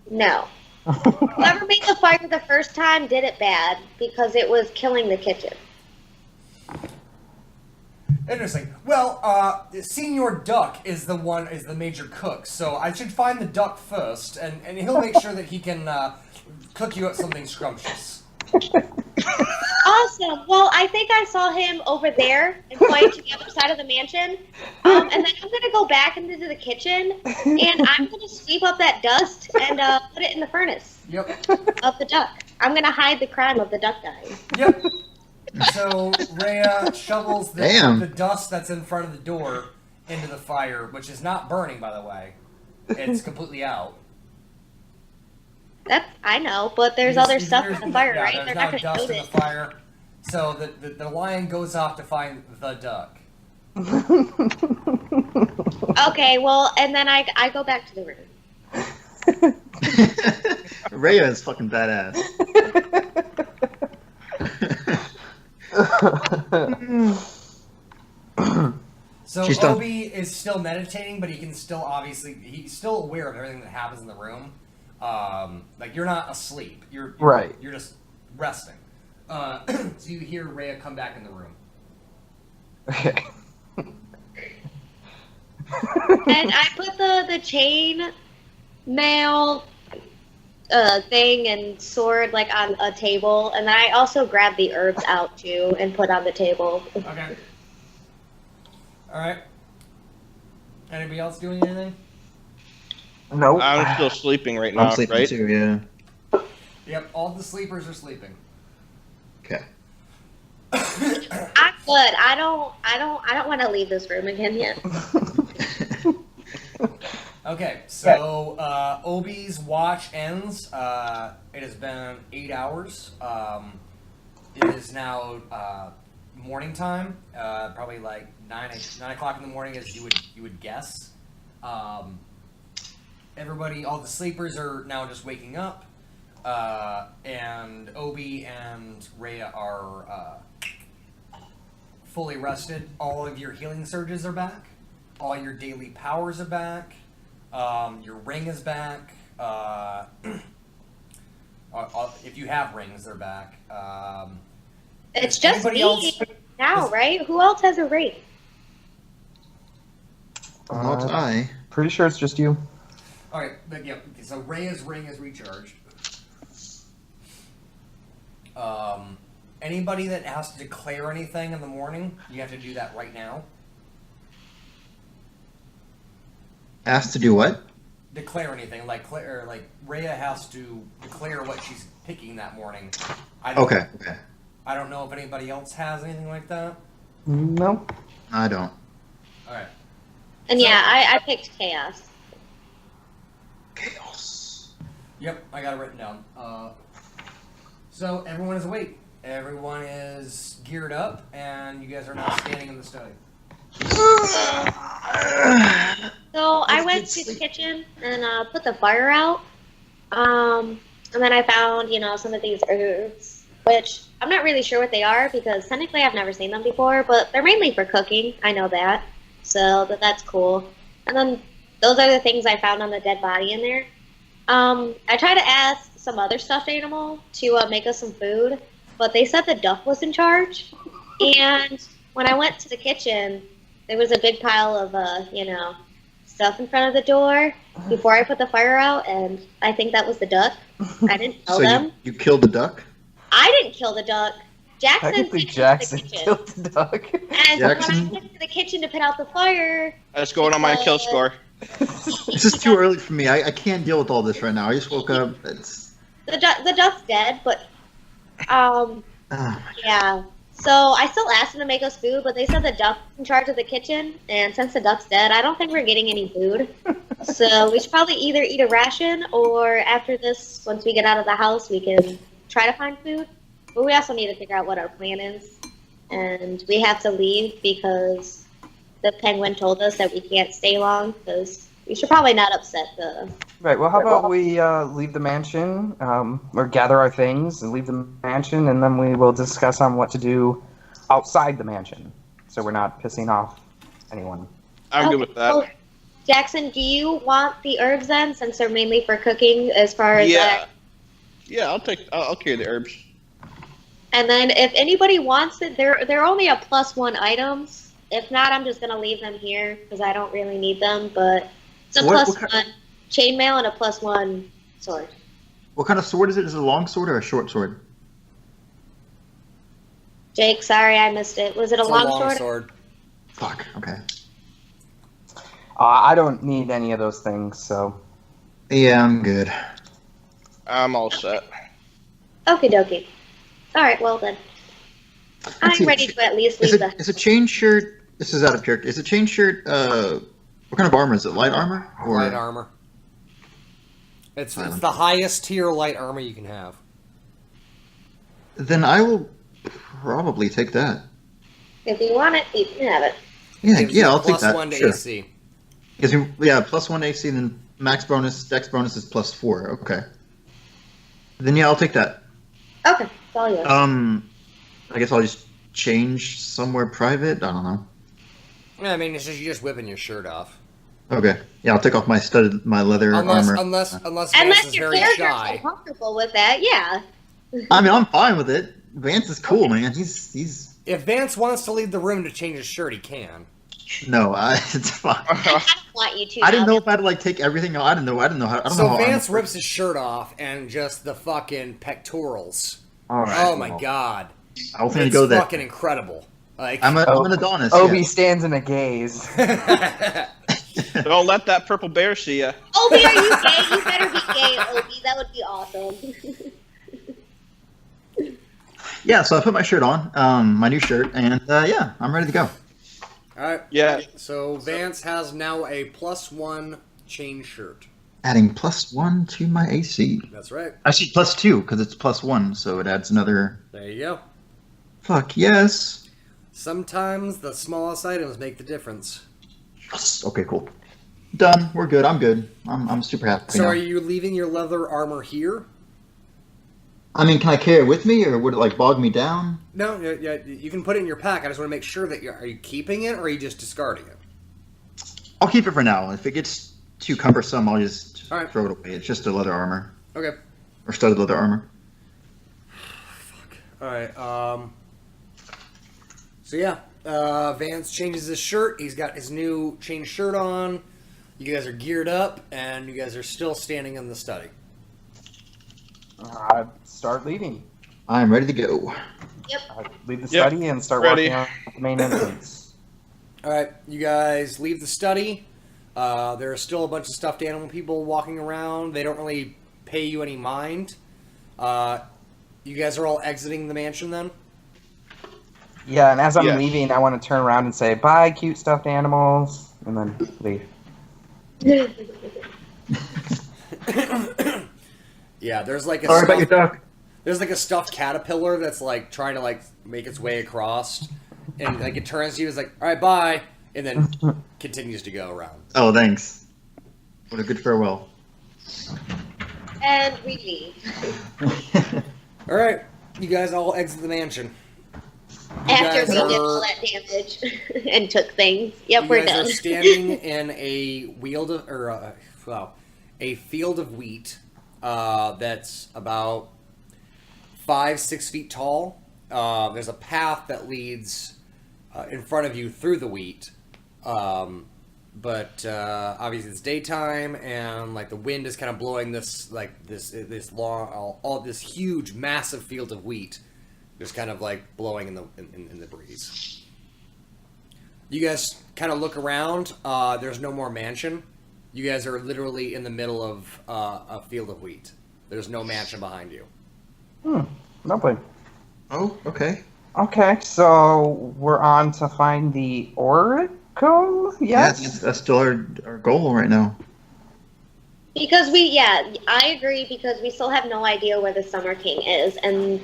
No. Whoever made the fire the first time did it bad because it was killing the kitchen. Interesting. Well, Senior Duck is the major cook, so I should find the duck first, and he'll make sure that he can cook you up something scrumptious. Awesome. Well, I think I saw him over there and pointing to the other side of the mansion. And then I'm going to go back into the kitchen, and I'm going to sweep up that dust and put it in the furnace of the duck. I'm going to hide the crime of the duck dying. Yep. So Rhea shovels the dust that's in front of the door into the fire, which is not burning, by the way. It's completely out. I know, but there's other stuff in the fire, right? There's They're now not dust going to in the fire. So the lion goes off to find the duck. Okay, well, and then I go back to the room. Rhea is fucking badass. So Obi is still meditating, but he can still he's still aware of everything that happens in the room. Like you're not asleep. You're right. You're just resting. So you hear Rhea come back in the room. Okay. And I put the chain mail thing and sword like on a table, and then I also grabbed the herbs out too and put on the table. Okay. All right. Anybody else doing anything? Nope. I'm still sleeping right now, I'm sleeping right? too, yeah. Yep, all the sleepers are sleeping. Okay. I'm good. I don't want to leave this room again yet. Okay, so Obi's watch ends. It has been 8 hours. It is now morning time. Probably like 9 o'clock in the morning, as you would guess. Everybody, all the sleepers are now just waking up, and Obi and Rhea are fully rested. All of your healing surges are back. All your daily powers are back. Your ring is back. If you have rings, they're back. It's just me now, right? Who else has a ring? Not I. Pretty sure it's just you. All right, but yeah. So Rhea's ring is recharged. Anybody that has to declare anything in the morning, you have to do that right now. Asked to do what? Declare anything, like Rhea has to declare what she's picking that morning. Okay. I don't know if anybody else has anything like that. No. I don't. All right. And yeah, I picked chaos. Chaos. Yep, I got it written down. So everyone is awake. Everyone is geared up, and you guys are now standing in the study. So I went to the kitchen and put the fire out. And then I found, some of these herbs, which I'm not really sure what they are because technically I've never seen them before, but they're mainly for cooking. I know that. So that's cool. And then those are the things I found on the dead body in there. I tried to ask some other stuffed animal to make us some food, but they said the duck was in charge. And when I went to the kitchen, there was a big pile of, stuff in front of the door before I put the fire out, and I think that was the duck. I didn't tell them. You killed the duck? I didn't kill the duck. Technically, Jackson killed the duck. And when I went to the kitchen to put out the fire... That's going on my kill score. This is too early for me. I can't deal with all this right now. I just woke up. The duck's dead, but... yeah. So I still asked them to make us food, but they said the duck's in charge of the kitchen, and since the duck's dead, I don't think we're getting any food. So we should probably either eat a ration, or after this, once we get out of the house, we can try to find food. But we also need to figure out what our plan is. And we have to leave because the penguin told us that we can't stay long, because we should probably not upset the... Right, well, how about we leave the mansion, or gather our things and leave the mansion, and then we will discuss on what to do outside the mansion, so we're not pissing off anyone. I'm good with that. Well, Jackson, do you want the herbs then, since they're mainly for cooking, as far as that? Yeah, I'll carry the herbs. And then if anybody wants it, they're only a +1 items. If not, I'm just going to leave them here, because I don't really need them, but it's a +1 chainmail and a +1 sword. What kind of sword is it? Is it a long sword or a short sword? Jake, sorry I missed it. Was it a It's long sword? sword. Fuck. Okay. I don't need any of those things, so. Yeah, I'm good. I'm all set. Okie dokie. Alright, well then. Let's I'm see, ready to at least Is leave it the... is a chain shirt? This is out of character. Is a chain shirt? What kind of armor is it? Light armor or Light armor. It's the highest tier light armor you can have. Then I will probably take that. If you want it, you can have it. Yeah, Gives you I'll take plus that. 1 to Sure. AC. Gives me +1 AC, then max bonus, dex bonus is +4. Okay. Then yeah, I'll take that. Okay, it's all yours. I guess I'll just change somewhere private. I don't know. Yeah, I mean, it's just you're just whipping your shirt off. Okay. Yeah, I'll take off my leather armor. Unless Vance Unless is your very character's shy. uncomfortable with that, yeah. I mean, I'm fine with it. Vance is cool, man. He's If Vance wants to leave the room to change his shirt, he can. no, it's fine. I don't want you to. I didn't now. know if I had to like take everything out. I don't know how. I don't know So how Vance armor- rips his shirt off and just the fucking pectorals. All right. Oh my god. I was gonna It's go there. fucking incredible. Like, I'm an Adonis. Obi yeah. stands in a gaze. Don't let that purple bear see ya. Obi, are you gay? You better be gay, Obi. That would be awesome. Yeah, so I put my shirt on, my new shirt, and yeah, I'm ready to go. Alright. Yeah. So Vance has now a +1 chain shirt. Adding +1 to my AC. That's right. Actually, +2 because it's +1, so it adds another. There you go. Fuck yes. Sometimes the smallest items make the difference. Yes. Okay, cool. Done. We're good. I'm good. I'm super happy. So now. are you leaving your leather armor here? I mean, can I carry it with me, or would it like bog me down? No, yeah, you can put it in your pack. I just want to make sure that are you keeping it or are you just discarding it? I'll keep it for now. If it gets too cumbersome, I'll just All right. throw it away. It's just a leather armor Okay. or studded leather armor. All right. So yeah, Vance changes his shirt. He's got his new chain shirt on. You guys are geared up, and you guys are still standing in the study. Start leaving. I'm ready to go. Leave the Yep. study and start Ready. walking out the main entrance. All right, you guys leave the study. There are still a bunch of stuffed animal people walking around. They don't really pay you any mind. You guys are all exiting the mansion then? Yeah, and as I'm Yeah. leaving, I want to turn around and say, bye, cute stuffed animals, and then leave. Yeah, there's like a Sorry about your duck. there's like a stuffed caterpillar that's like trying to like make its way across, and like it turns to you, is like, all right, bye, and then continues to go around. Oh, thanks. What a good farewell. And we leave. All right, you guys all exit the mansion. After guys we did are- all that damage and took things. Yep, You we're guys done. are standing in a a field of wheat that's about 5-6 feet tall. There's a path that leads in front of you through the wheat, but obviously it's daytime and like the wind is kind of blowing this long all this huge massive field of wheat, just kind of like blowing in the breeze. You guys kind of look around. There's no more mansion. You guys are literally in the middle of a field of wheat. There's no mansion behind you. Lovely. Oh, okay. Okay, so we're on to find the Oracle? Yes? Yeah, that's still our goal right now. Because I agree, because we still have no idea where the Summer King is, and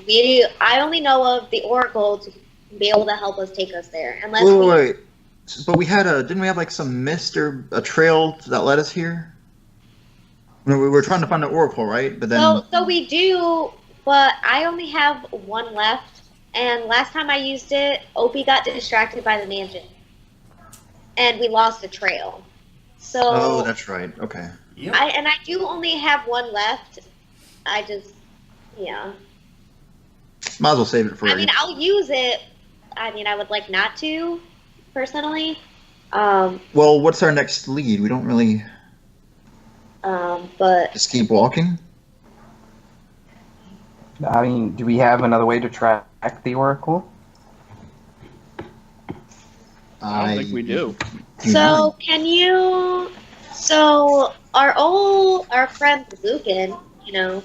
I only know of the Oracle to be able to help us take us there. Unless Wait. But we had didn't we have like some mist or a trail that led us here? No, we were trying to find the Oracle, right? But then So we do, but I only have one left, and last time I used it, Opie got distracted by the mansion, and we lost the trail. So oh, that's right. Okay. Yep. I do only have one left. I just, yeah. Might as well save it for. I mean, I'll use it. I mean, I would like not to, personally. Well, what's our next lead? We don't really But just keep walking. I mean, do we have another way to track the Oracle? I don't think we do. So can you? So our friend Lucan,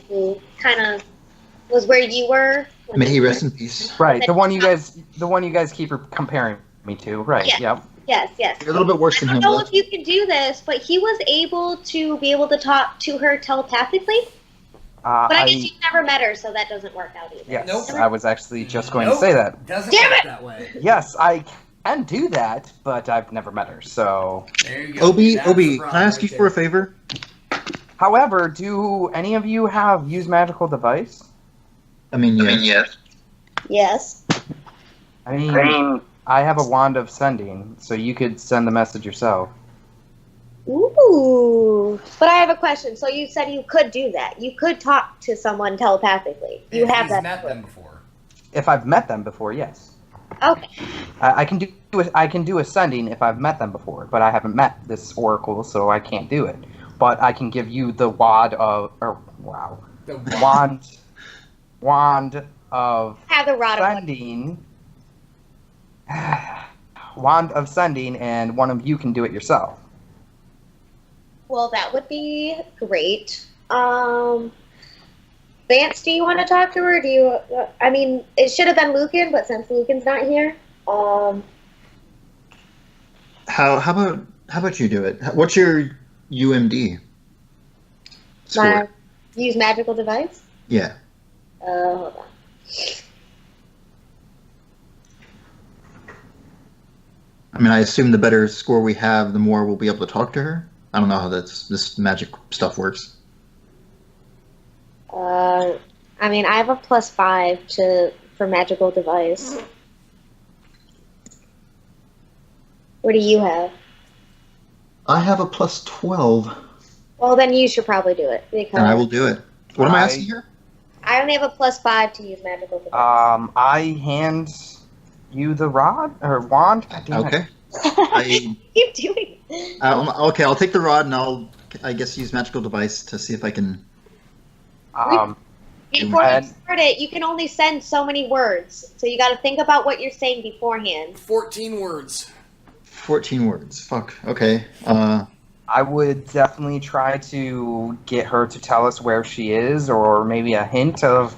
who kind of was where you were. May he rest in peace. Right, the one you guys keep comparing me to. Right. Yeah. Yep. Yes. You're a little bit worse than I him. don't know Though. if you can do this, but he was able to talk to her telepathically. But I guess you've never met her, so that doesn't work out either. Yes, Nope. I was actually just going to say that. Doesn't Damn work it! that way. Yes, I can do that, but I've never met her. So, There you go. Obi, That's the can I problem ask you right for a there. favor? however, do any of you have use magical device? I mean, yes. Yes. I mean, I have a wand of sending, so you could send the message yourself. Ooh. But I have a question. So you said you could do that. You could talk to someone telepathically. You If have he's that. met them before. If I've met them before, yes. Okay. I can do ascending if I've met them before, but I haven't met this oracle, so I can't do it. But I can give you the wand of Have the rod of sending. Wand of sending, and one of you can do it yourself. Well, that would be great. Vance, do you want to talk to her? Do you? I mean, it should have been Lucan, but since Lucan's not here, How about you do it? What's your UMD score? my use magical device. Yeah. Hold on. I mean, I assume the better score we have, the more we'll be able to talk to her. I don't know how this magic stuff works. I mean, I have a +5 for magical device. What do you have? I have a +12, Well, then you should probably do it because and I will do it. What am I asking here? I only have a +5 to use magical device. I hand you the rod or wand. God damn it. Okay. Keep doing. Okay, I'll take the rod and I guess use magical device to see if I can. Before you and- start it, you can only send so many words, so you got to think about what you're saying beforehand. 14 words. 14 words. Fuck. Okay. I would definitely try to get her to tell us where she is, or maybe a hint of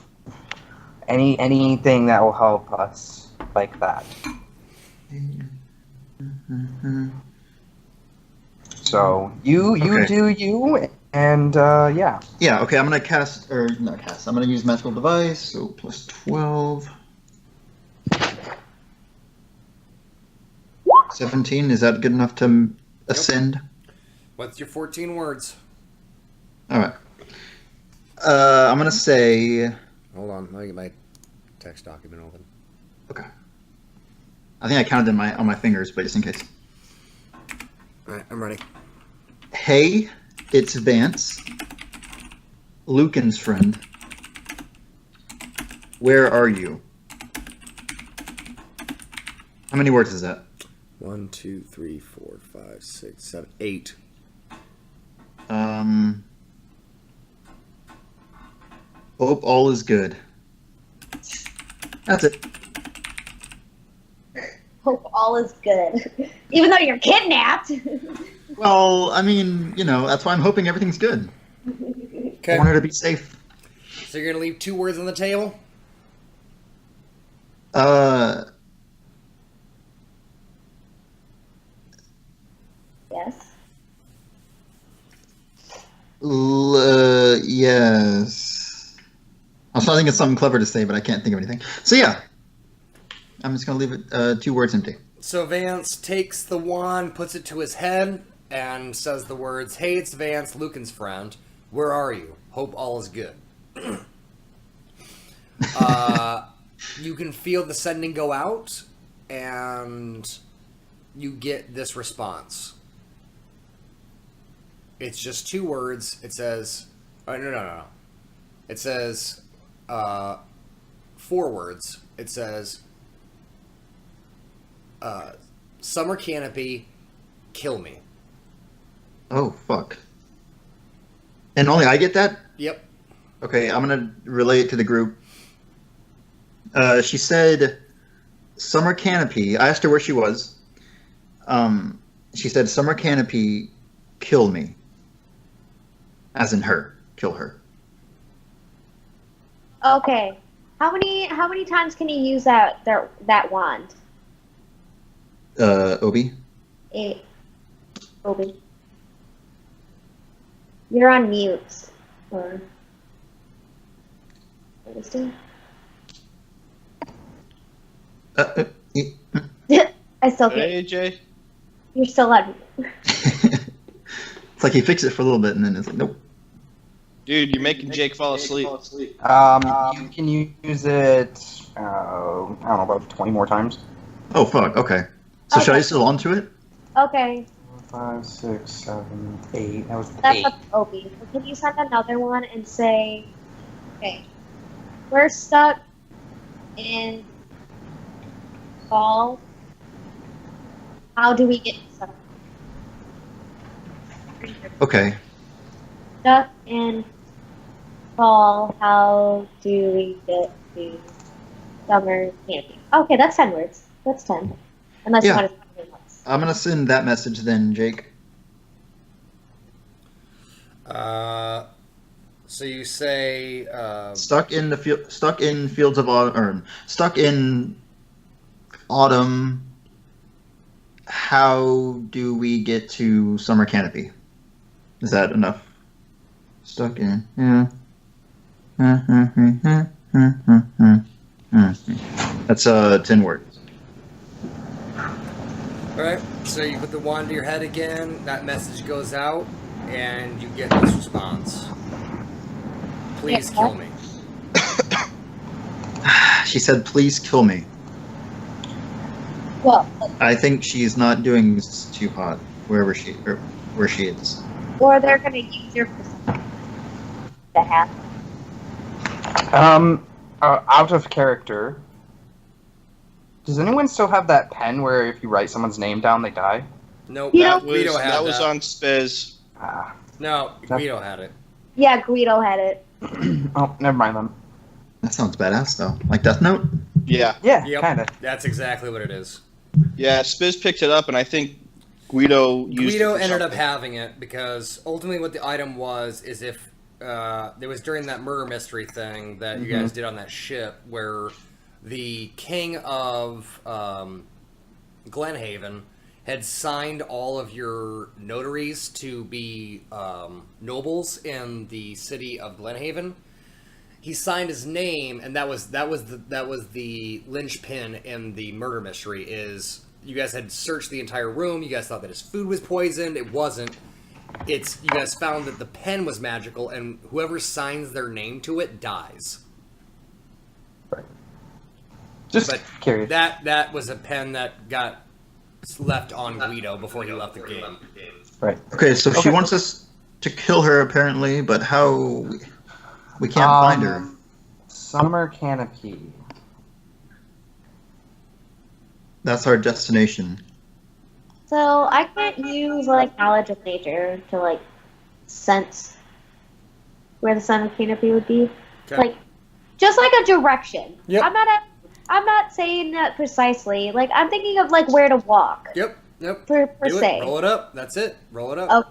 anything that will help us like that. So you Okay. do you, and yeah. Yeah. Okay. I'm gonna cast or not cast. I'm gonna use magical device. So +12. 17. Is that good enough to ascend? What's your 14 words? All right. I'm gonna say. Hold on, let me get my text document open. Okay. I think I counted them on my fingers, but just in case. All right, I'm ready. Hey, it's Vance, Lucan's friend. Where are you? How many words is that? 1, 2, 3, 4, 5, 6, 7, 8. Hope all is good. That's it. Hope all is good, even though you're kidnapped. Well, I mean, that's why I'm hoping everything's good. Okay. I want her to be safe. So you're gonna leave 2 words on the table? Yes. Yes. I was trying to think of something clever to say, but I can't think of anything. So yeah, I'm just gonna leave it 2 words empty. So Vance takes the wand, puts it to his head, and says the words, "Hey, it's Vance, Lucan's friend. Where are you? Hope all is good." You can feel the sending go out, and you get this response. It's just 2 words. It says, oh, no. It says 4 words. It says, summer canopy, kill me. Oh fuck. And only I get that? Yep. Okay, I'm gonna relay it to the group. She said summer canopy. I asked her where she was. She said, "Summer Canopy, kill me." As in her, kill her. Okay. How many times can you use that wand? Obi. Obi. You're on mute. Or what is it? I still can't. Hey, Jay. You're still on mute. It's like he fixed it for a little bit and then it's like, nope. Dude, you're making Jake fall asleep. You can use it, I don't know, about 20 more times. Oh, fuck, okay. So should I Okay. still onto it? Okay. 5, 6, 7, 8. That was That's 8. up to Opie. So can you send another one and say, okay, we're stuck in fall. How do we get stuck? Okay. Stuck in fall. How do we get to summer camping? Okay, that's 10 words. That's 10. Unless you Yeah. want to say something else. I'm gonna send that message then, Jake. So you say Stuck in fields of autumn, or stuck in autumn. How do we get to Summer Canopy? Is that enough? Stuck in. Yeah. That's 10 words. Alright, so you put the wand to your head again, that message goes out, and you get this response. Please Yeah. kill me. She said, "Please kill me." Well, I think she's not doing this too hot where she is. or they're going to use your perception to have. Out of character. Does anyone still have that pen where if you write someone's name down, they die? Nope, You know- Guido had That was on Spiz. Ah. No, Guido had it. Yeah, Guido had it. Oh, never mind then. That sounds badass though. Like Death Note. Yeah. Yeah, Yep, kind of. that's exactly what it is. Yeah, Spiz picked it up, and I think Guido used Guido it for ended up something. having it because ultimately what the item was is if it was during that murder mystery thing that you guys did on that ship where the king of Glenhaven had signed all of your notaries to be nobles in the city of Glenhaven. He signed his name, and that was the linchpin in the murder mystery. Is you guys had searched the entire room. You guys thought that his food was poisoned. It wasn't. It's you guys found that the pen was magical, and whoever signs their name to it dies. Just But curious. that was a pen that got left on Guido before he left the game. Right. Okay, so she Okay. wants us to kill her apparently, but how? We can't find her. Summer Canopy. That's our destination. So I can't use like knowledge of nature to like sense where the summer canopy would be. Okay. Like just like a direction. Yep. I'm not saying that precisely. Like I'm thinking of like where to walk Yep. per Do se. it. Roll it up. That's it. Roll it up. Oh.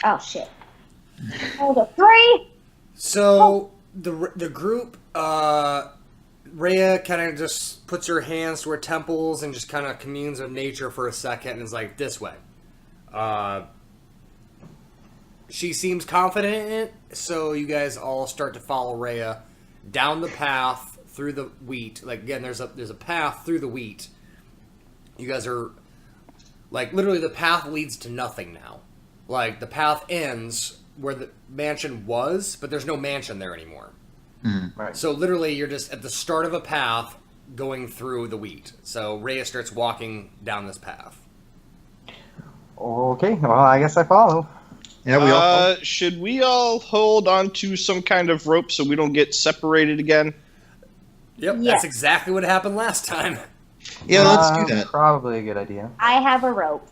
Oh shit. Hold up. 3. So the group, Rhea kind of just puts her hands to her temples and just kind of communes with nature for a second and is like, this way. She seems confident in it, so you guys all start to follow Rhea down the path through the wheat. Like again, there's a path through the wheat. You guys are like literally the path leads to nothing now. Like the path ends where the mansion was, but there's no mansion there anymore. Right. So literally, you're just at the start of a path going through the wheat. So Rhea starts walking down this path. Okay, well, I guess I follow. Yeah, we all. Should we all hold on to some kind of rope so we don't get separated again? Yep, Yes. that's exactly what happened last time. Yeah, let's do that. Probably a good idea. I have a rope.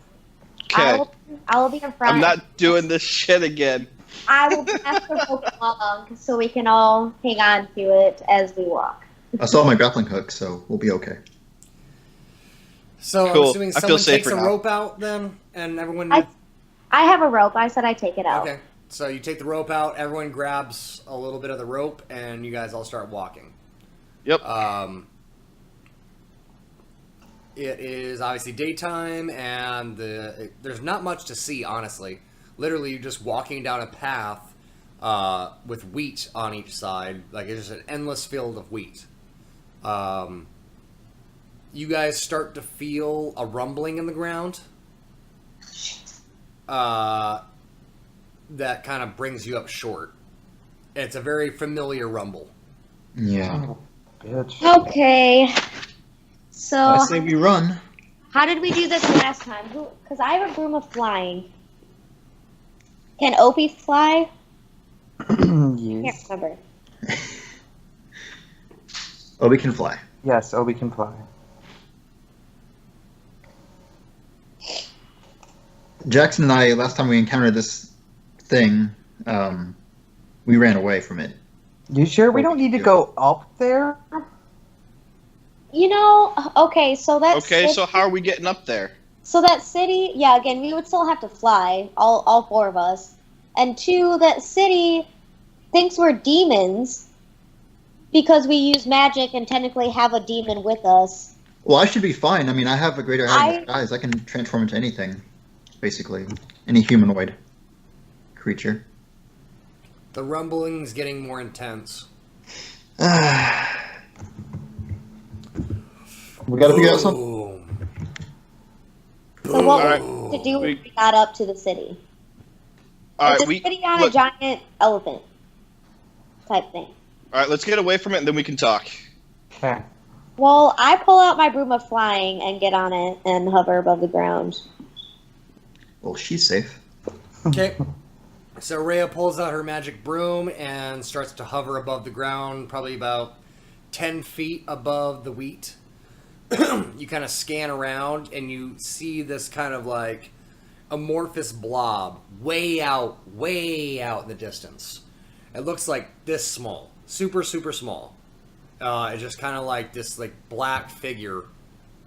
Okay. I will be in front. I'm not doing this shit again. I will pass the rope along so we can all hang on to it as we walk. I saw my grappling hook, so we'll be okay. So Cool. I'm assuming I feel someone takes safer a now. rope out then, and everyone. I have a rope. I said I take it out. Okay, so you take the rope out. Everyone grabs a little bit of the rope, and you guys all start walking. Yep. It is obviously daytime, and there's not much to see, honestly. Literally, you're just walking down a path with wheat on each side. Like, it's just an endless field of wheat. You guys start to feel a rumbling in the ground. That kind of brings you up short. It's a very familiar rumble. Yeah. Bitch. Okay. So, I say we run. how did we do this last time? Because I have a broom of flying. Can Opie fly? Can't Yes. remember. Oh, we can fly. Yes, Obi can fly. Jackson and I, last time we encountered this thing, we ran away from it. You sure we don't need to go up there? You know, okay, so that's Okay, so how are we getting up there? So that city, yeah, again, we would still have to fly, all four of us. And two, that city thinks we're demons because we use magic and technically have a demon with us. Well, I should be fine. I mean, I have a greater head in my eyes. I can transform into anything, basically. Any humanoid creature. The rumbling's getting more intense. We gotta figure out something. Boom. So what Alright. we need to do when we got up to the city? All It's right, a we city on look, a giant elephant type thing. all right. Let's get away from it, and then we can talk. Okay. Well, I pull out my broom of flying and get on it and hover above the ground. Well, she's safe. Okay. So Rhea pulls out her magic broom and starts to hover above the ground, probably about 10 feet above the wheat. You kind of scan around and you see this kind of like amorphous blob way out in the distance. It looks like this small, super, super small. It's just kind of like this like black figure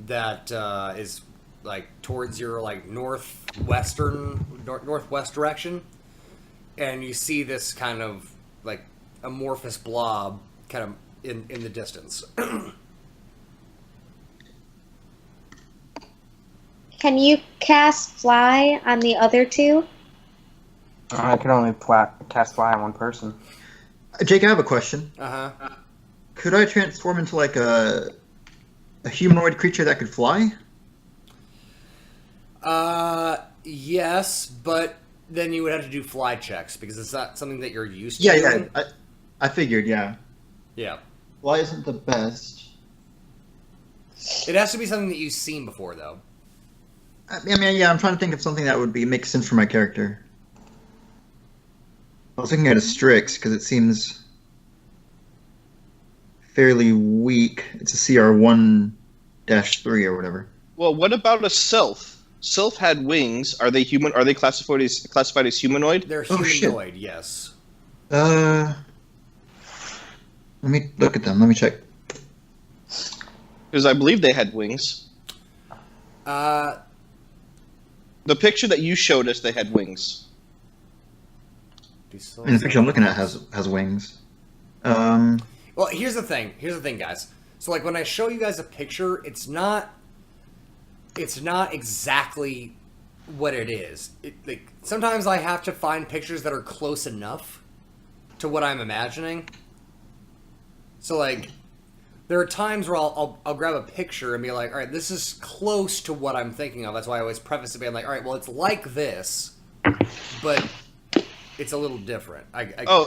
that is like towards your like northwest direction, and you see this kind of like amorphous blob kind of in the distance. Can you cast fly on the other two? I can only cast fly on one person. Jake, I have a question. Uh-huh. Could I transform into like a humanoid creature that could fly? Yes, but then you would have to do fly checks because it's not something that you're used to. Yeah, doing. I figured, yeah. Yeah. Fly isn't the best. It has to be something that you've seen before, though. I mean, yeah, I'm trying to think of something that would make sense for my character. I was looking at a Strix because it seems fairly weak. It's a CR 1-3 or whatever. Well, what about a sylph? Sylph had wings. Are they human? Are they classified as humanoid? They're Oh, shit. humanoid, yes. Let me look at them. Let me check. Because I believe they had wings. The picture that you showed us, they had wings. I mean, the picture I'm looking at has wings. Well, here's the thing. Guys. So, like, when I show you guys a picture, it's not exactly what it is. Like, sometimes I have to find pictures that are close enough to what I'm imagining. So, like, there are times where I'll grab a picture and be like, all right, this is close to what I'm thinking of. That's why I always preface it being like, all right, well, it's like this, but it's a little different.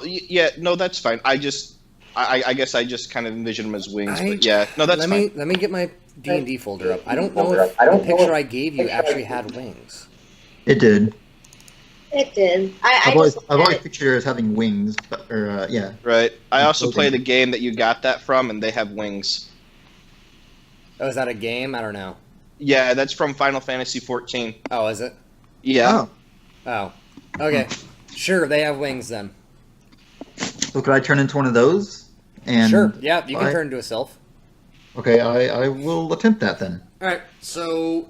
Yeah, no, that's fine. I guess I just kind of envision them as wings, but yeah, no, that's fine. Let me get my D&D folder up. I don't know if the picture I gave you actually had wings. It did. It did. I've always pictured her as having wings, yeah. Right. I also Okay. played a game that you got that from, and they have wings. Oh, is that a game? I don't know. Yeah, that's from Final Fantasy XIV. Oh, is it? Yeah. Oh. Oh. Okay. Sure, they have wings then. So could I turn into one of those? And Sure, yeah, you can turn into a sylph. Okay, I will attempt that then. Alright, so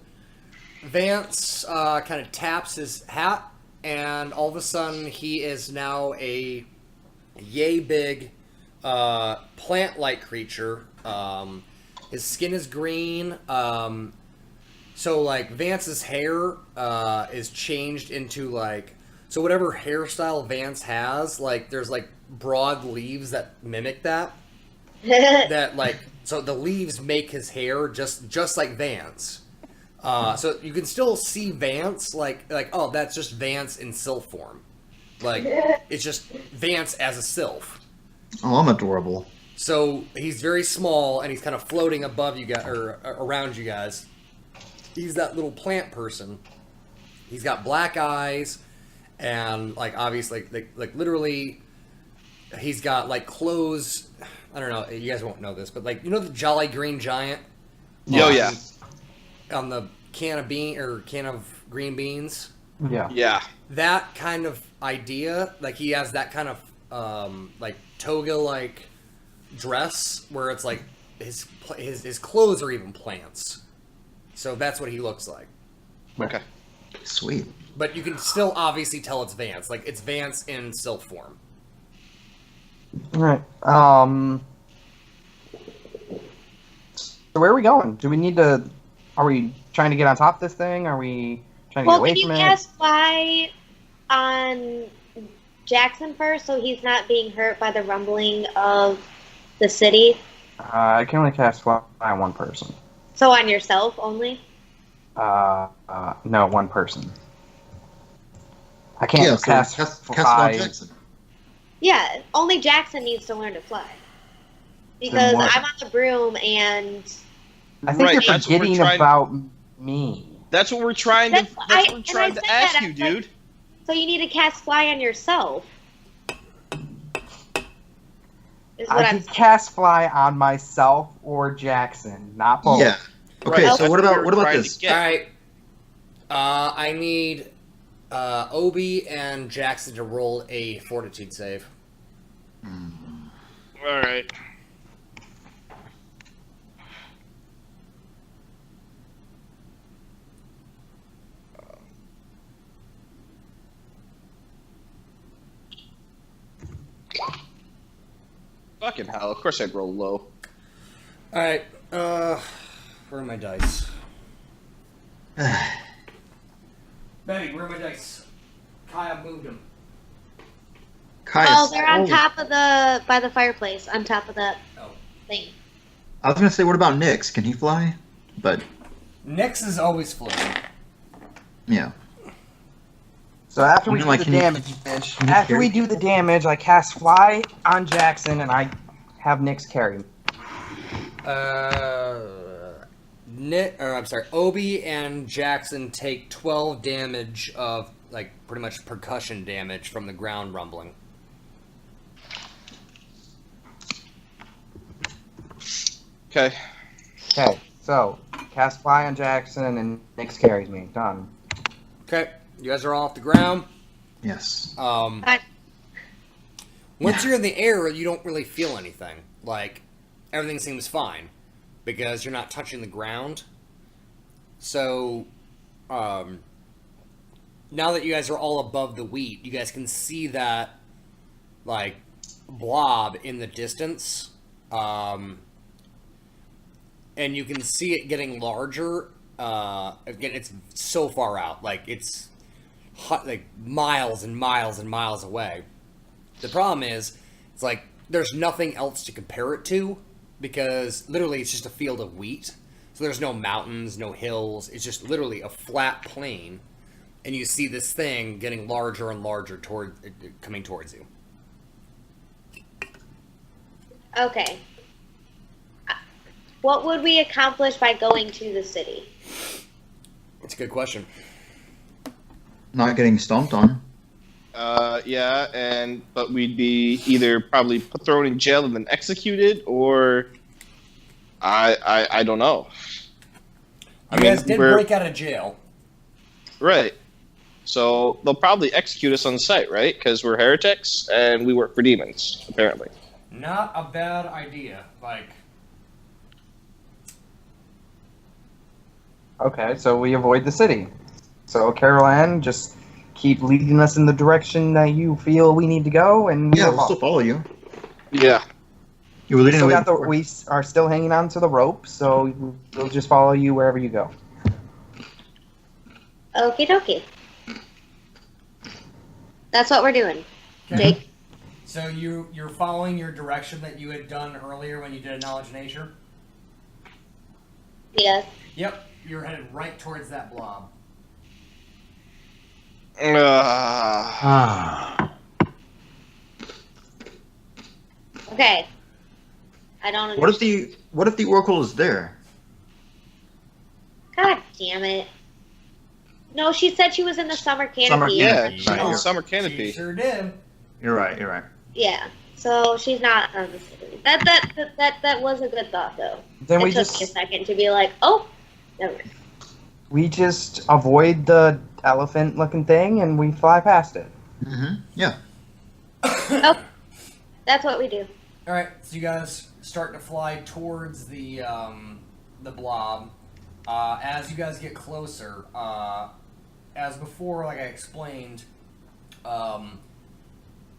Vance kind of taps his hat, and all of a sudden he is now a yay big plant-like creature. His skin is green. So like Vance's hair is changed into like, so whatever hairstyle Vance has, like there's like broad leaves that mimic that. That like, so the leaves make his hair just like Vance. So you can still see Vance like oh, that's just Vance in sylph form. Like it's just Vance as a sylph. Oh, I'm adorable. So he's very small and he's kind of floating above you guys or around you guys. He's that little plant person. He's got black eyes and like obviously like literally he's got like clothes. I don't know, you guys won't know this, but like you know the Jolly Green Giant? Oh yeah. On the can of green beans? Yeah. Yeah. That kind of idea, like he has that kind of like toga like dress where it's like his clothes are even plants. So that's what he looks like. Okay. Sweet. But you can still obviously tell it's Vance. Like it's Vance in sylph form. Alright. So where are we going? Do we need to... Are we trying to get on top of this thing? Are we trying to get away can from you it? cast fly on Jackson first so he's not being hurt by the rumbling of the city? I can only cast fly on one person. So on yourself only? No, one person. I can't Yeah, so cast cast fly. on Jackson. Yeah, only Jackson needs to learn to fly. Because what? I'm on the broom and... I think Right, you're that's what we're forgetting trying- about me. That's what we're trying to. That's- That's what we're and trying I to said ask that, you, I was like- dude. So you need to cast fly on yourself. Is what I I'm could cast fly on myself or Jackson, not both. Yeah. Okay, Right, so that's what we about were what about trying to this? get. All right. I need Obi and Jackson to roll a fortitude save. All right. Fucking hell! Of course I'd roll low. All right. Where are my dice? Betty, where are my dice? Kaya moved them. Caius. Oh, they're on top of by the fireplace, on top of that Oh. thing. I was gonna say, what about Nyx? Can he fly? But Nyx is always floating. yeah. So after we You do know, like, the can you- damage, can you after we carry- do the damage, I cast fly on Jackson and I have Nyx carry. Obi and Jackson take 12 damage of like pretty much percussion damage from the ground rumbling. Okay. Okay, so cast fly on Jackson and Nyx carries me. Done. Okay, you guys are all off the ground. Yes. Fine. Once you're in the air, you don't really feel anything. Like, everything seems fine. Because you're not touching the ground. So, now that you guys are all above the wheat, you guys can see that, like, blob in the distance. And you can see it getting larger. Again, it's so far out. Like, it's like miles and miles and miles away. The problem is, it's like, there's nothing else to compare it to, because literally it's just a field of wheat. So there's no mountains, no hills. It's just literally a flat plain. And you see this thing getting larger and larger coming towards you. Okay. What would we accomplish by going to the city? It's a good question. Not getting stomped on. Yeah, but we'd be either probably thrown in jail and then executed, or I don't know. You guys did break out of jail. Right. So they'll probably execute us on sight, right? Because we're heretics and we work for demons, apparently. Not a bad idea. Like, Okay, so we avoid the city. So, Carol Ann, just keep leading us in the direction that you feel we need to go, and Yeah, we'll still follow you. Yeah. You were leading still away got the, before. we are still hanging on to the rope, so we'll just follow you wherever you go. Okie dokie. That's what we're doing. okay. Jake? So you're following your direction that you had done earlier when you did a knowledge of nature? Yes. Yep. You're headed right towards that blob. Ah. Okay. I don't What understand. if the Oracle is there? God damn it. No, she said she was in the summer canopy. Summer Yeah, canopy. she's Right. on the summer She canopy. sure did. You're right. Yeah. So she's not on the city. That was a good thought though. Then It we took just me a second to be like, oh, never mind. we just avoid the elephant-looking thing, and we fly past it. Mm-hmm. Yeah. Oh, that's what we do. All right, so you guys start to fly towards the blob. As you guys get closer, as before, like I explained,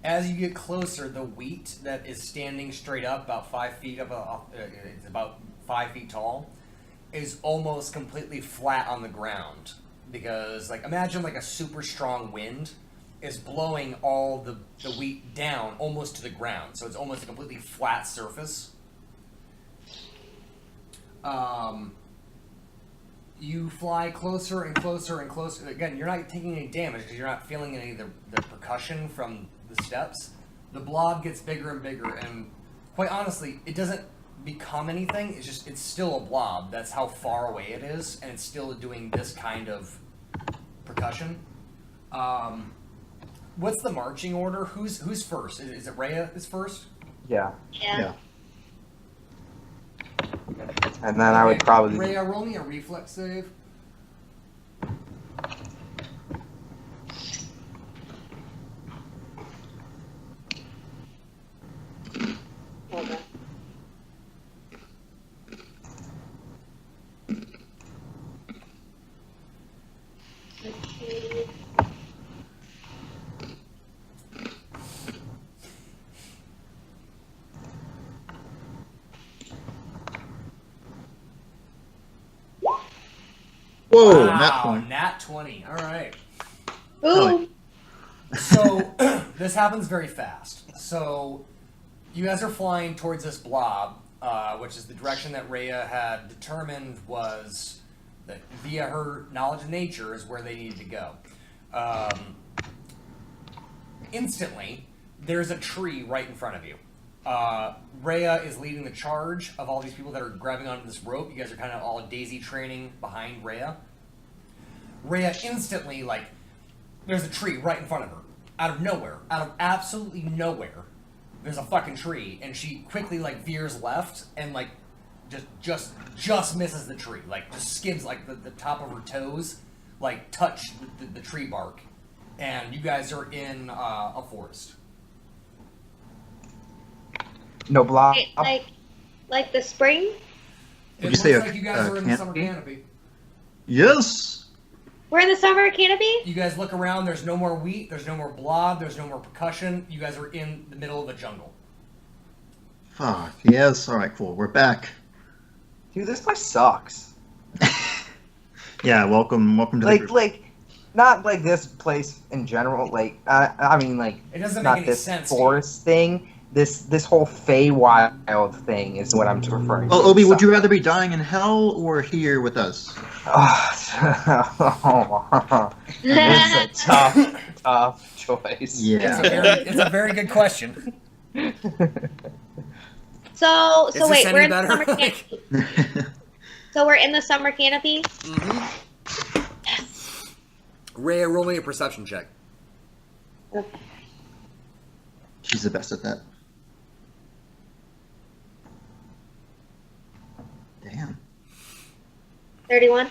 as you get closer, the wheat that is standing straight up, about 5 feet it's about 5 feet tall, is almost completely flat on the ground. Because, like, imagine like a super strong wind is blowing all the wheat down almost to the ground. So it's almost a completely flat surface. You fly closer and closer and closer. Again, you're not taking any damage because you're not feeling any of the percussion from the steps. The blob gets bigger and bigger, and quite honestly, it doesn't become anything. It's still a blob. That's how far away it is, and it's still doing this kind of percussion. What's the marching order? Who's first? Is it Rhea is first? Yeah. Yeah. And then I would probably... Rhea, roll me a reflex save. Hold on. Let's see. Whoa, Wow, nat 20. nat 20. All right. Ooh. So this happens very fast. So you guys are flying towards this blob, which is the direction that Rhea had determined was that via her knowledge of nature is where they needed to go. Instantly, there's a tree right in front of you. Rhea is leading the charge of all these people that are grabbing onto this rope. You guys are kind of all daisy training behind Rhea. Rhea instantly, like, there's a tree right in front of her. Out of nowhere. Out of absolutely nowhere. There's a fucking tree. And she quickly, like, veers left and, like, just misses the tree. Like, just skims, like, the top of her toes, like, touch the tree bark. And you guys are in a forest. No blob. Like the spring? It you looks say like you guys are in the summer canopy? canopy. Yes. We're in the summer canopy? You guys look around, there's no more wheat, there's no more blob, there's no more percussion. You guys are in the middle of a jungle. Fuck. Yes. All right. Cool. We're back. Dude, this place sucks. Yeah. Welcome to the group. Like, not like this place in general. Like, I mean, like, It doesn't make not any this sense. forest thing. This whole Feywild thing is what I'm referring to. Well, Obi, would you rather be dying in hell or here with us? It's a tough choice. Yeah. It's a very good question. So Is this wait, we're any in the better? summer canopy. So we're in the summer canopy? Mm-hmm. Rhea, roll me a perception check. Okay. She's the best at that. Damn. 31?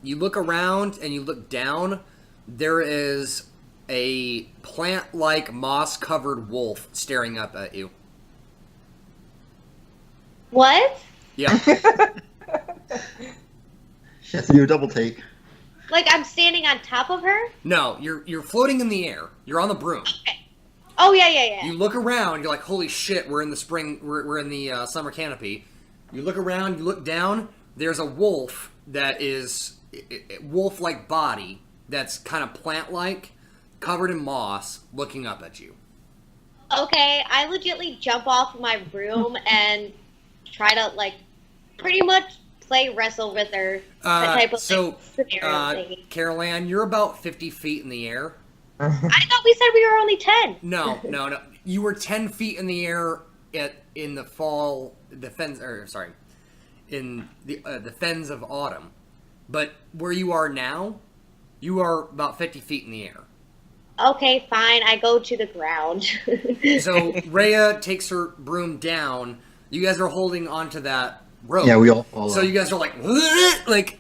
You look around and you look down. There is a plant-like, moss-covered wolf staring up at you. What? Yeah. She has to do a double take. Like I'm standing on top of her? No, you're floating in the air. You're on the broom. Okay. Oh yeah. You look around. You're like, holy shit! We're in the spring. We're in the summer canopy. You look around. You look down. There's a wolf that is wolf-like body that's kind of plant-like, covered in moss, looking up at you. Okay, I legitly jump off my broom and try to like pretty much play wrestle with her. That type of scenario thingy. Carol Ann, you're about 50 feet in the air. I thought we said we were only 10. No. You were 10 feet in the air in the fall, in the fens of autumn. But where you are now, you are about 50 feet in the air. Okay, fine. I go to the ground. So Rhea takes her broom down. You guys are holding onto that rope. Yeah, we all follow. So you guys are like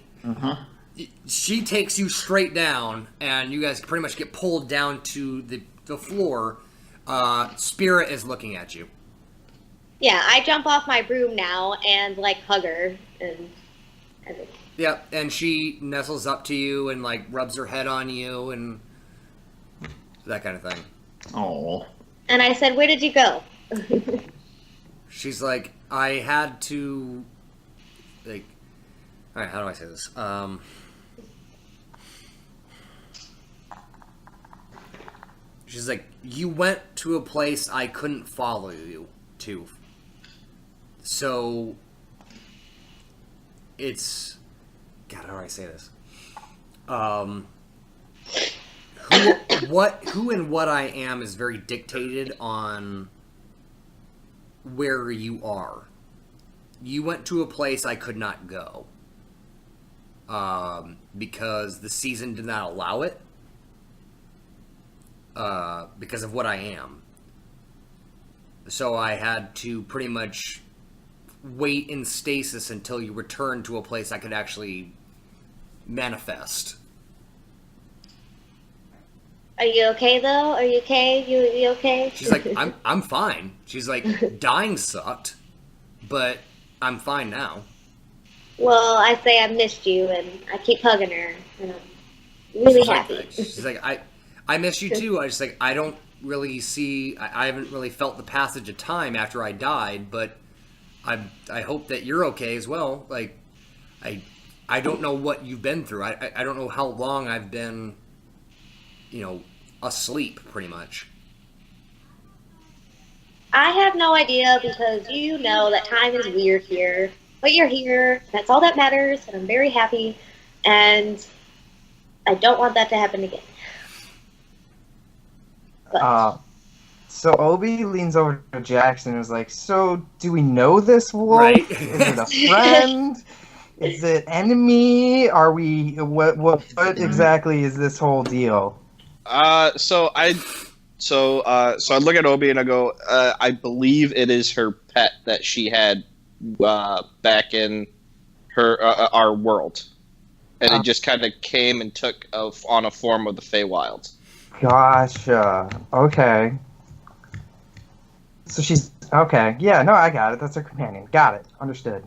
she takes you straight down, and you guys pretty much get pulled down to the floor. Spirit is looking at you. Yeah, I jump off my broom now and like hug her and everything. Yeah, and she nestles up to you and like rubs her head on you and that kind of thing. Oh. And I said, "Where did you go?" She's like, I had to, like, all right, how do I say this? She's like, you went to a place I couldn't follow you to. So, it's, God, how do I say this? Who and what I am is very dictated on where you are. You went to a place I could not go. Because the season did not allow it. Because of what I am. So I had to pretty much wait in stasis until you returned to a place I could actually manifest. Are you okay though? Are you okay? You okay? She's like, I'm fine. She's like, dying sucked, but I'm fine now. Well, I say I missed you, and I keep hugging her, and I'm really happy. She's like, I miss you too. I just like, I don't really see, I haven't really felt the passage of time after I died, but I hope that you're okay as well. Like, I don't know what you've been through. I don't know how long I've been, asleep, pretty much. I have no idea because you know that time is weird here. But you're here. That's all that matters, and I'm very happy. And I don't want that to happen again. But. So Obi leans over to Jackson and is like, so do we know this wolf? Right. Is it a friend? Is it enemy? Are we... What exactly is this whole deal? So I look at Obi and I go, I believe it is her pet that she had back in her our world, and it just kind of came and took on a form of the Feywild. Gotcha. Okay. So she's okay. Yeah, no, I got it. That's her companion. Got it. Understood.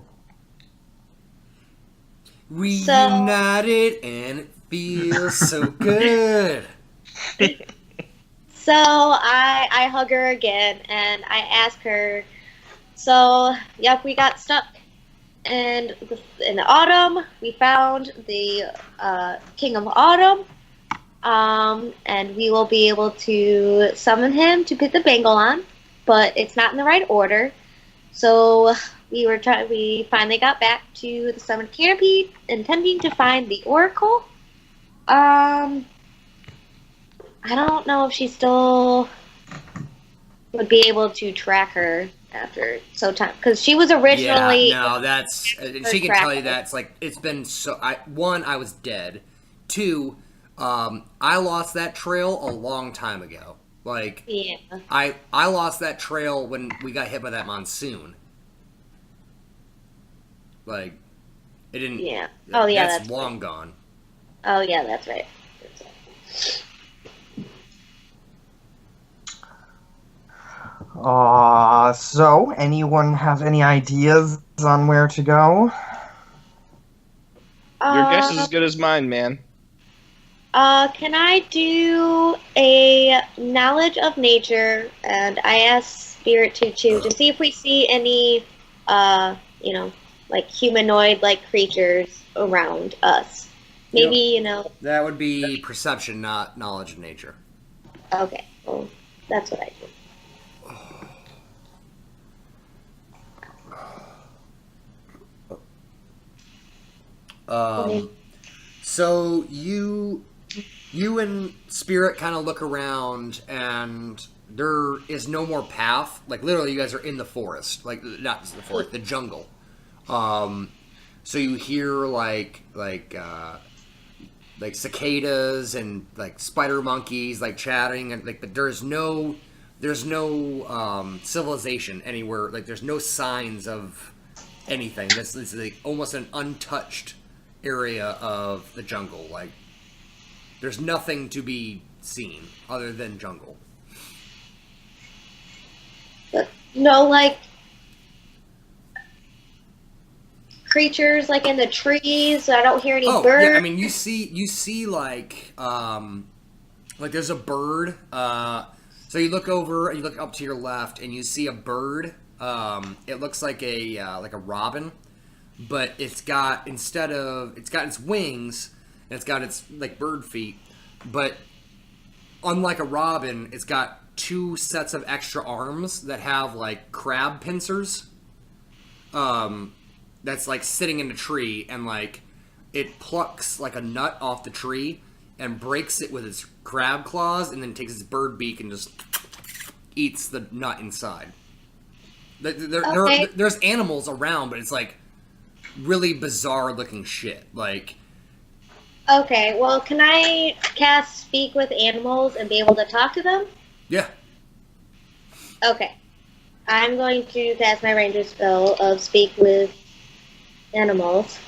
Reunited and it feels so good. So I hug her again and I ask her, so yep, we got stuck. And in the autumn, we found the King of Autumn. And we will be able to summon him to put the bangle on, but it's not in the right order. So we finally got back to the summon canopy, intending to find the Oracle. I don't know if she still would be able to track her after so time, because she was originally. Yeah, no, that's she can tell you that. It's like it's been so. I was dead. 2, I lost that trail a long time ago. Like, yeah, I lost that trail when we got hit by that monsoon. Like, It didn't. Yeah. Oh, yeah, That's that's long gone. Oh, yeah, that's right. So, anyone have any ideas on where to go? Your guess is as good as mine, man. Can I do a knowledge of nature? And I asked Spirit Tutu to see if we see any, like humanoid-like creatures around us. Maybe, That would be perception, not knowledge of nature. Okay, well, that's what I do. So you and Spirit kind of look around, and there is no more path. Like literally, you guys are in the forest, like not the forest, the jungle. So you hear like cicadas and like spider monkeys like chatting, and like but there's no civilization anywhere. Like there's no signs of anything. This is like almost an untouched area of the jungle. Like there's nothing to be seen other than jungle. But no, like creatures like in the trees. I don't hear any birds. Yeah, I mean you see like there's a bird. So you look over and you look up to your left and you see a bird. It looks like a robin, but it's got its wings and it's got its like bird feet, but unlike a robin, it's got 2 sets of extra arms that have like crab pincers. That's like sitting in a tree, and like it plucks like a nut off the tree and breaks it with its crab claws, and then takes its bird beak and just eats the nut inside. There's animals around, but it's like really bizarre looking shit. Like, okay, well, can I cast Speak with Animals and be able to talk to them? Yeah. Okay. I'm going to cast my ranger spell of Speak with Animals.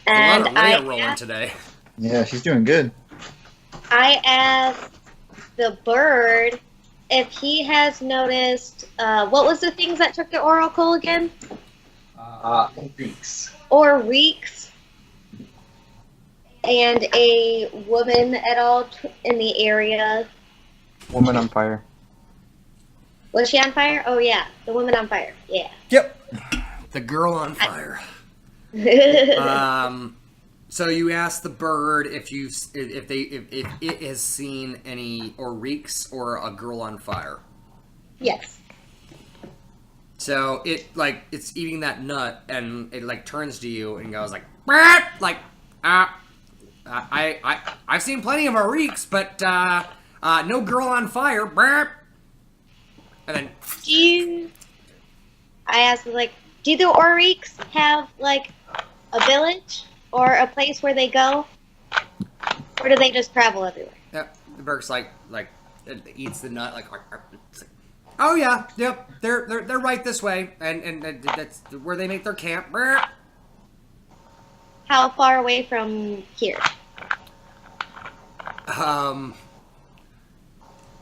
And a lot of Leia rolling today. Yeah, she's doing good. I asked the bird if he has noticed, what was the things that took the oracle again? Reeks. Or reeks. And a woman at all in the area. Woman on fire. Was she on fire? Oh yeah, the woman on fire. Yeah. Yep. The girl on fire. So you ask the bird if it has seen any or reeks or a girl on fire. Yes. So it's eating that nut and it like turns to you and goes like "Brrrt!" Like I've seen plenty of reeks, but no girl on fire. Brrrt! And then I asked like, do the Oriks have like a village or a place where they go, or do they just travel everywhere? Yep, the bird's like it eats the nut like. Oh yeah, yep, they're right this way, and that's where they make their camp. Brrrt. How far away from here?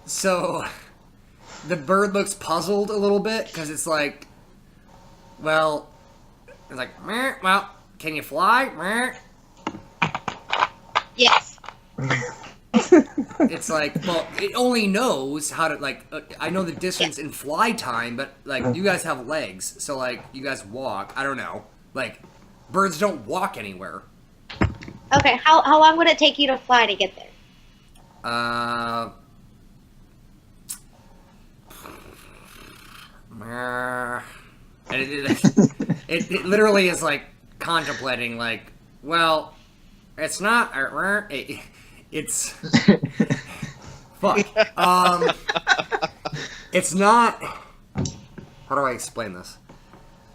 So the bird looks puzzled a little bit because it's like, well, it's like, "Meh, well, can you fly? Meh." Yes. It's like, well, it only knows how to like. I know the distance in fly time, but like you guys have legs, so like you guys walk. I don't know, like birds don't walk anywhere. Okay, how long would it take you to fly to get there? And it literally is like contemplating, like, well, it's not. It's fuck. It's not. How do I explain this?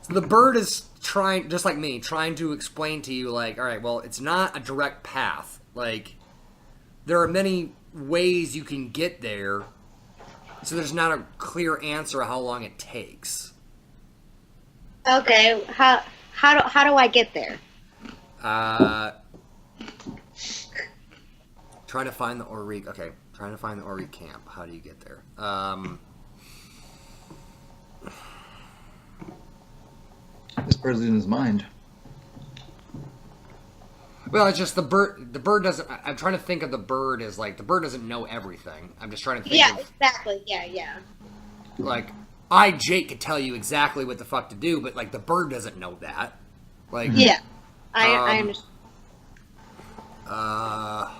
So the bird is trying, just like me, trying to explain to you, like, all right, well, it's not a direct path. Like, there are many ways you can get there, so there's not a clear answer of how long it takes. Okay, how do I get there? Trying to find the Oriq. Okay, trying to find the Oriq camp. How do you get there? This bird's in his mind. Well, it's just the bird. The bird doesn't. I'm trying to think of the bird as like the bird doesn't know everything. I'm just trying to think. Yeah, of, exactly. Yeah. Like Jake, could tell you exactly what the fuck to do, but like the bird doesn't know that. Like Yeah. I understand. How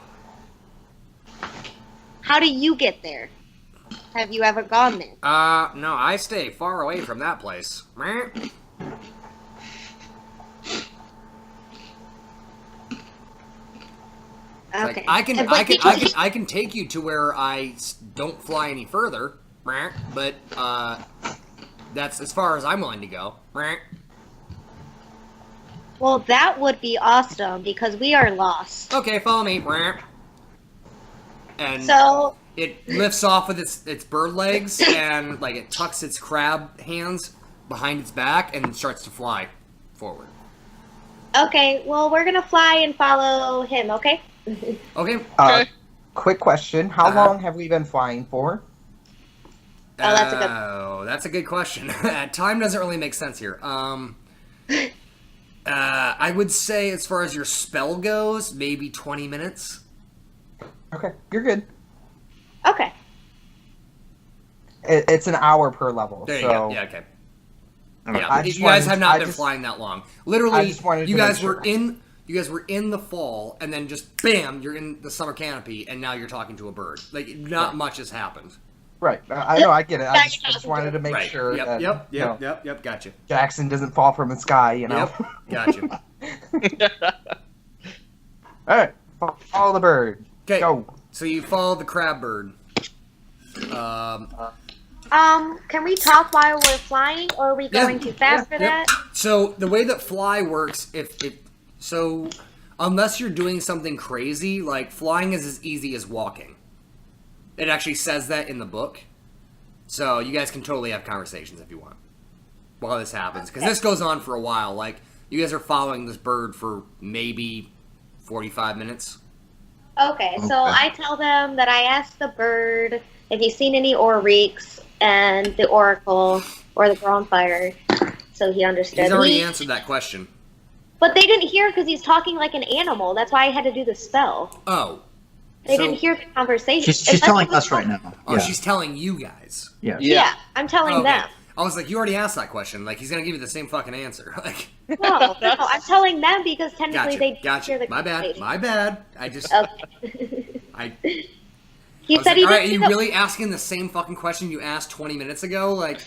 do you get there? Have you ever gone there? No, I stay far away from that place. Okay. Like, I can take you to where I don't fly any further, but that's as far as I'm willing to go. Well, that would be awesome because we are lost. Okay, follow me. And So it lifts off with its bird legs and like it tucks its crab hands behind its back and starts to fly forward. okay, well we're gonna fly and follow him. Okay. Okay. Okay. Quick question. How long have we been flying for? That's a good question. Time doesn't really make sense here. I would say as far as your spell goes, maybe 20 minutes. Okay, you're good. Okay. It's an hour per level. There you so go. Yeah, okay. Okay. Yeah, you guys have not been just- flying that long. I Literally, just wanted to you guys make were sure. you guys were in the fall, and then just bam, you're in the summer canopy, and now you're talking to a bird. Like not much has happened. Right. I know. I get it. I just wanted to make Right. sure Yep. that Yep. you know, Yep. Gotcha. Jackson doesn't fall from the sky. You know. Yep. Gotcha. All right. Follow the bird. Okay. Go. So you follow the crab bird. Can we talk while we're flying, or are we going too fast for that? So the way that fly works, so unless you're doing something crazy, like flying is as easy as walking. It actually says that in the book. So you guys can totally have conversations if you want while this happens, because this goes on for a while. Like you guys are following this bird for maybe 45 minutes. Okay, so I tell them that I asked the bird if he's seen any Oriqs and the Oracle or the Girl on Fire, so he understood. He's already answered that question. But they didn't hear because he's talking like an animal. That's why I had to do the spell. Oh. They didn't hear the conversation. She's telling us right now. Oh, Yeah. she's telling you guys. Yeah. Yeah, I'm telling Okay. them. I was like, you already asked that question. Like, he's gonna give you the same fucking answer. Like, No, I'm telling them because technically they didn't hear the My bad. conversation. My bad. I just. Okay. I He was said like, he all right, are didn't you know. really asking the same fucking question you asked 20 minutes ago? Like,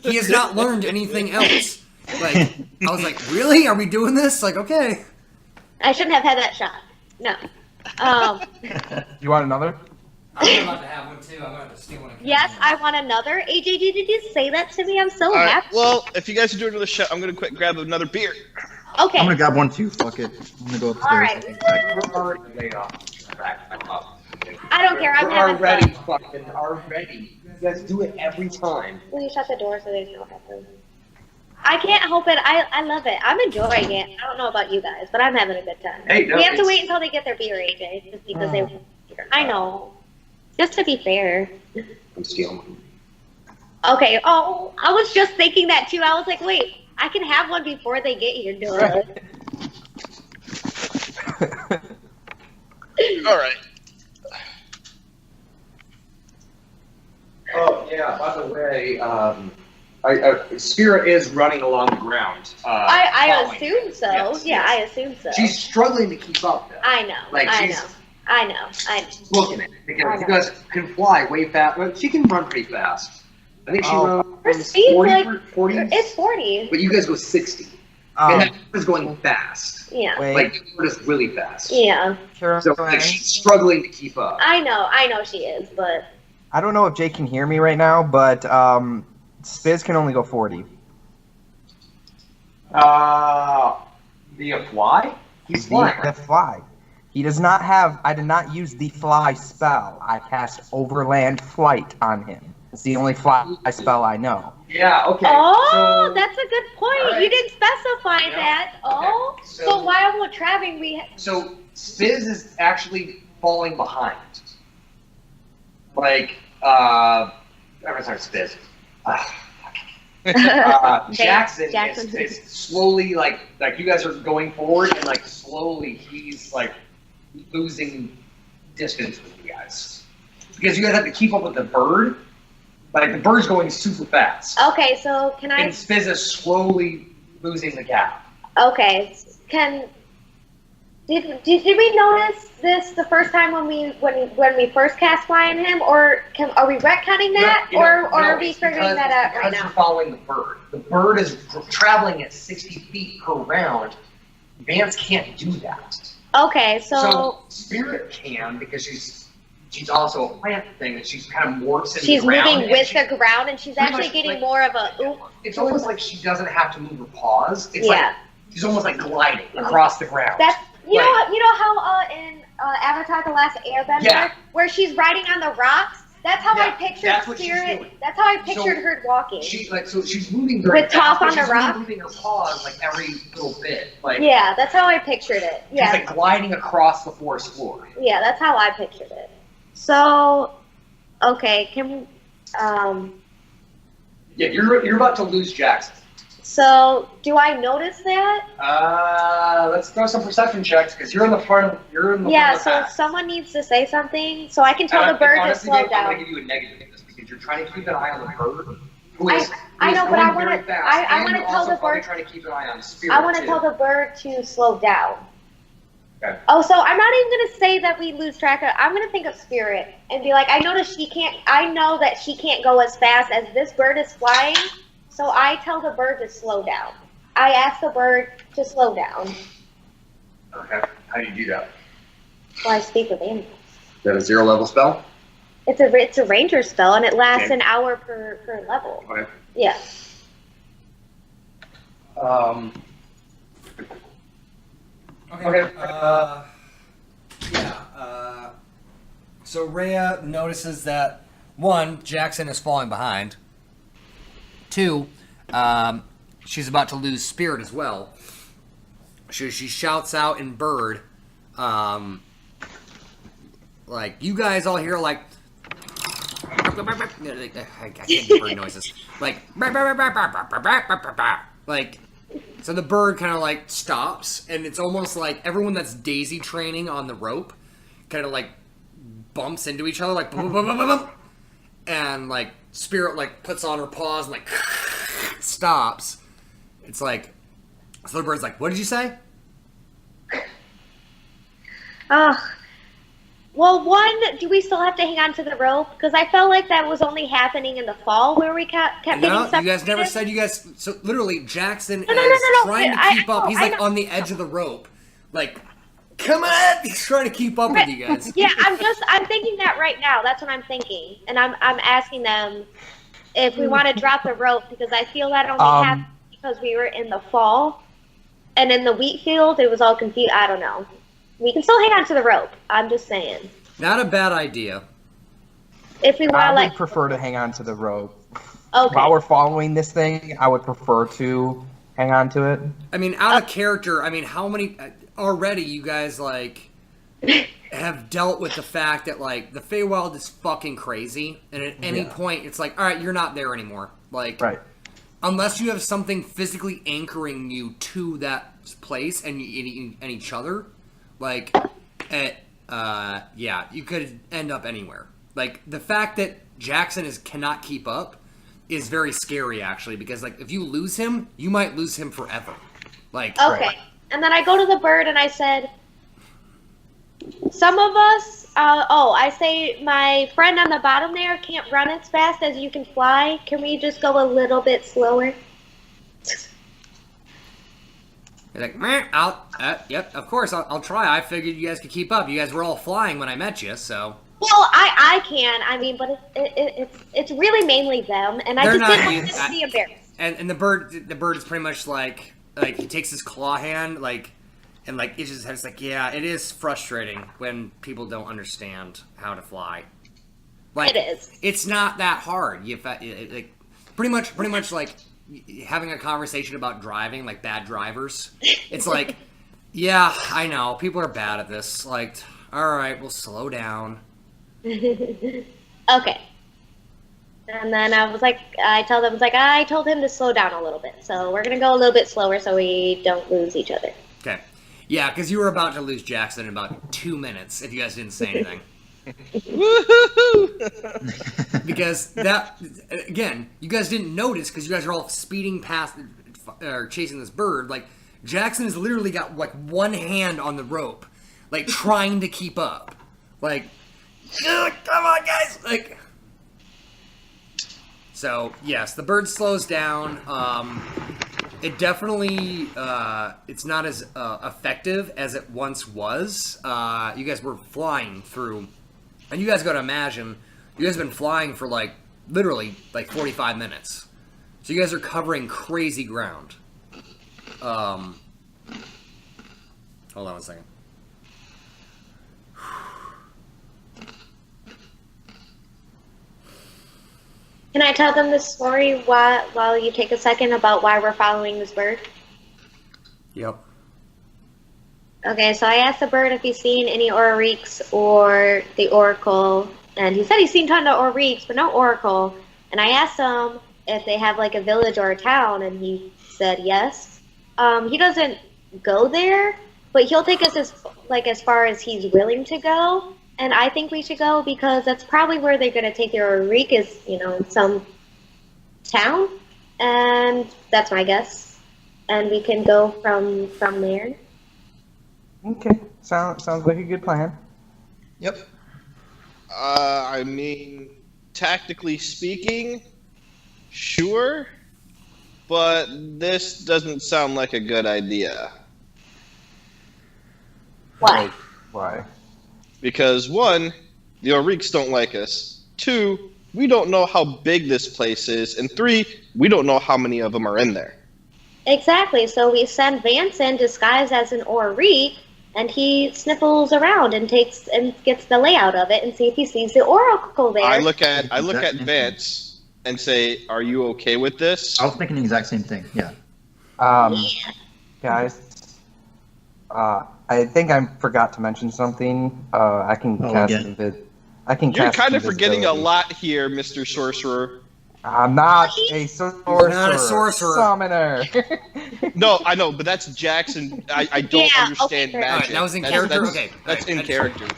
he has not learned anything else. Like, I was like, really? Are we doing this? Like, okay. I shouldn't have had that shot. No. You want another? I'm about to have one too. I'm going to steal one. Yes, I want another. AJ, did you say that to me? I'm so All right. happy. Well, if you guys are doing another shot, I'm gonna quick grab another beer. Okay. I'm gonna grab one too. Fuck it. I'm gonna go upstairs. All right. We're already laid off. I don't care. I'm We're having already fun. fucking already. You guys do it every time. Will you shut the door so there's no happen? I can't help it. I love it. I'm enjoying it. I don't know about you guys, but I'm having a good time. Hey, no, we have to it's- wait until they get their beer, AJ, just because they want beer. I know. Just to be fair. I'm stealing. Okay. Oh, I was just thinking that too. I was like, wait, I can have one before they get here. Duh. All right. Oh yeah. By the way, Spira is running along the ground. I following. assume so. Yes, Yeah, yes. I assume so. She's struggling to keep up. Though. I know. Like, I she's- know. I know. Looking at it I because know. you guys can fly way fast. Well, she can run pretty fast. I think she Oh. Her runs speed's 40, like 40, it's 40. but you guys go 60. And that is going fast. Yeah. Wait, Like, we're just really fast. Yeah. So like, she's struggling to keep up. I know she is, but I don't know if Jake can hear me right now, but Spiz can only go 40. The fly? He's flying. The fly. He does not have. I did not use the fly spell. I cast overland flight on him. It's the only fly spell I know. Yeah, okay. Oh, so, that's a good point. Alright. You didn't specify Yeah, that. Oh, okay. so while we're traveling, we. So Spiz is actually falling behind. Like, I'm sorry, Spiz. Jackson is slowly like you guys are going forward, and like slowly he's like losing distance with you guys because you guys have to keep up with the bird. Like the bird's going super fast, Okay, so can and I? Spiz is slowly losing the gap. Okay, did we notice this the first time when we first cast fly on him, or are we retconning that, or are we figuring that out right Because now? you're following the bird. The bird is traveling at 60 feet per round. Vance can't do that. Okay, So Spirit can because she's also a plant thing that she's kind of morphs into she's the ground. moving and with she- the ground, and she's pretty actually much, getting like, more of a oop. It's almost like she doesn't have to move her paws. It's Yeah. like she's almost like gliding across the ground. That's you know Like- you know how in Avatar: The Last Airbender, Yeah. where she's riding on the rocks. That's how I Yeah, pictured that's what she's Spirit. doing. That's how I pictured her walking. She's moving very With Toph fast, but on the she's rock? moving her paws like every little bit. Like Yeah, that's how I pictured it. she's Yeah, like gliding across the forest floor. yeah, that's how I pictured it. So, okay, Yeah, you're about to lose Jackson. so do I notice that? Let's throw some perception checks because you're in the front of Yeah, the so pack. someone needs to say something so I can tell the bird to honestly, slow Dave, I'm down. gonna give you a negative in this because you're trying to keep an eye on the bird. Who is, I who is know, but I going wanna- very fast, I and wanna you're tell also the probably bird- trying to keep an eye on Spirit I want to too. tell the bird to slow down. Okay. Oh, so I'm not even gonna say that we lose track of. I'm gonna think of Spirit and be like, I know that she can't go as fast as this bird is flying. So I tell the bird to slow down. I ask the bird to slow down. Okay. How do you do that? So I speak with animals. Is that a 0 level spell? It's a ranger spell and it lasts Okay. an hour per level. Okay. Yeah. Okay. So Rhea notices that, one, Jackson is falling behind. Two, she's about to lose Spirit as well. She shouts out in Bird, like, you guys all hear, like, I can't do bird noises. Like, so the bird kind of, like, stops, and it's almost like everyone that's daisy training on the rope kind of, like, bumps into each other, like, boom, boom, boom, boom, boom. And, like, Spirit, like, puts on her paws and, like, stops. It's like, so the bird's like, what did you say? Well, one, do we still have to hang on to the rope? Because I felt like that was only happening in the fall where we kept getting No, separated. you guys never said you guys. So literally, Jackson No, is no. trying to keep up. He's I like know. on the edge of the rope, like, come on! He's trying to keep up with you guys. Yeah, I'm thinking that right now. That's what I'm thinking. And I'm asking them if we want to drop the rope because I feel that only happened because we were in the fall. And in the wheat field, it was all confused. I don't know. We can still hang on to the rope. I'm just saying. Not a bad idea. If we want I to, would like, prefer to hang on to the rope. okay. While we're following this thing, I would prefer to hang on to it. I mean, out of character. I mean, how many already you guys like have dealt with the fact that like the Feywild is fucking crazy, and at any point it's like, all right, you're not there anymore. Like, Right. unless you have something physically anchoring you to that place and each other, like, yeah, you could end up anywhere. Like, the fact that Jackson cannot keep up is very scary, actually, because, like, if you lose him, you might lose him forever. Like, Okay. And then I go to the bird and I said, some of us, I say my friend on the bottom there can't run as fast as you can fly. Can we just go a little bit slower? you're like, meh, yep, of course, I'll try. I figured you guys could keep up. You guys were all flying when I met you, so. Well, I can. I mean, but it's really mainly them, and I They're just not didn't want used- them to be embarrassed. And the bird is pretty much like he takes his claw hand, like, and like itches his head. It's like, yeah, it is frustrating when people don't understand how to fly. Like, It is. It's not that hard. Like, pretty much like having a conversation about driving, like bad drivers. It's like, yeah, I know people are bad at this. Like, all right, we'll slow down. Okay. And then I told him to slow down a little bit. So we're going to go a little bit slower so we don't lose each other. Okay. Yeah, because you were about to lose Jackson in about 2 minutes if you guys didn't say anything. Because that, again, you guys didn't notice because you guys are all speeding past or chasing this bird. Like, Jackson has literally got like one hand on the rope, like trying to keep up. Like, come on, guys! Like, so yes, the bird slows down. It definitely it's not as effective as it once was. You guys were flying through. And you guys got to imagine, you guys have been flying for like, literally, like 45 minutes. So you guys are covering crazy ground. Hold on one second. Can I tell them the story while you take a second about why we're following this bird? Yep. Okay, so I asked the bird if he's seen any Aurics or the Oracle, and he said he's seen a ton of Aurics, but no Oracle. And I asked him if they have like a village or a town, and he said yes. He doesn't go there, but he'll take us as far as he's willing to go. And I think we should go because that's probably where they're going to take their Auric is, some town, and that's my guess. And we can go from there. Okay, sounds like a good plan. Yep. I mean, tactically speaking, sure, but this doesn't sound like a good idea. Why? Why? Because one, the Aurics don't like us. Two, we don't know how big this place is. And three, we don't know how many of them are in there. Exactly. So we send Vance in disguised as an Auric, and he sniffles around and gets the layout of it and see if he sees the Oracle there. I look at Vance and say, "Are you okay with this?" I was thinking the exact same thing. Yeah. Guys, I think I forgot to mention something. I can cast You're kind of forgetting a lot here, Mr. Sorcerer. I'm not a sorcerer. You're not a sorcerer. Summoner. No, I know, but that's Jackson. I don't understand okay. magic. All right, that was in character? That's, Okay. That's All right, in character.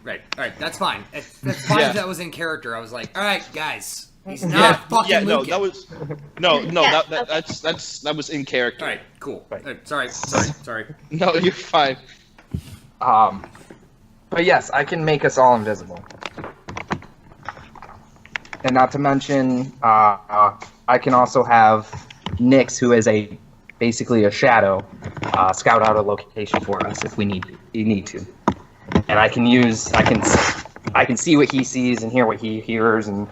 Right, alright, that's fine. That's fine Yeah. if that was in character. I was like, alright, guys, he's not fucking Yeah, no, Lucan. that was no, Yeah, that was in character. Alright, cool. Right. Sorry. No, you're fine. But yes, I can make us all invisible. And not to mention, I can also have Nyx, who is basically a shadow, scout out a location for us if we need to. And I can see what he sees and hear what he hears and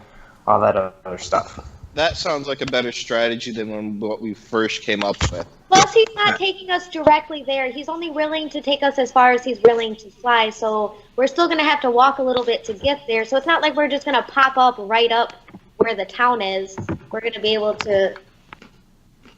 all that other stuff. That sounds like a better strategy than what we first came up with. Plus, he's not taking us directly there. He's only willing to take us as far as he's willing to fly, so we're still going to have to walk a little bit to get there. So it's not like we're just going to pop up right up where the town is. We're going to be able to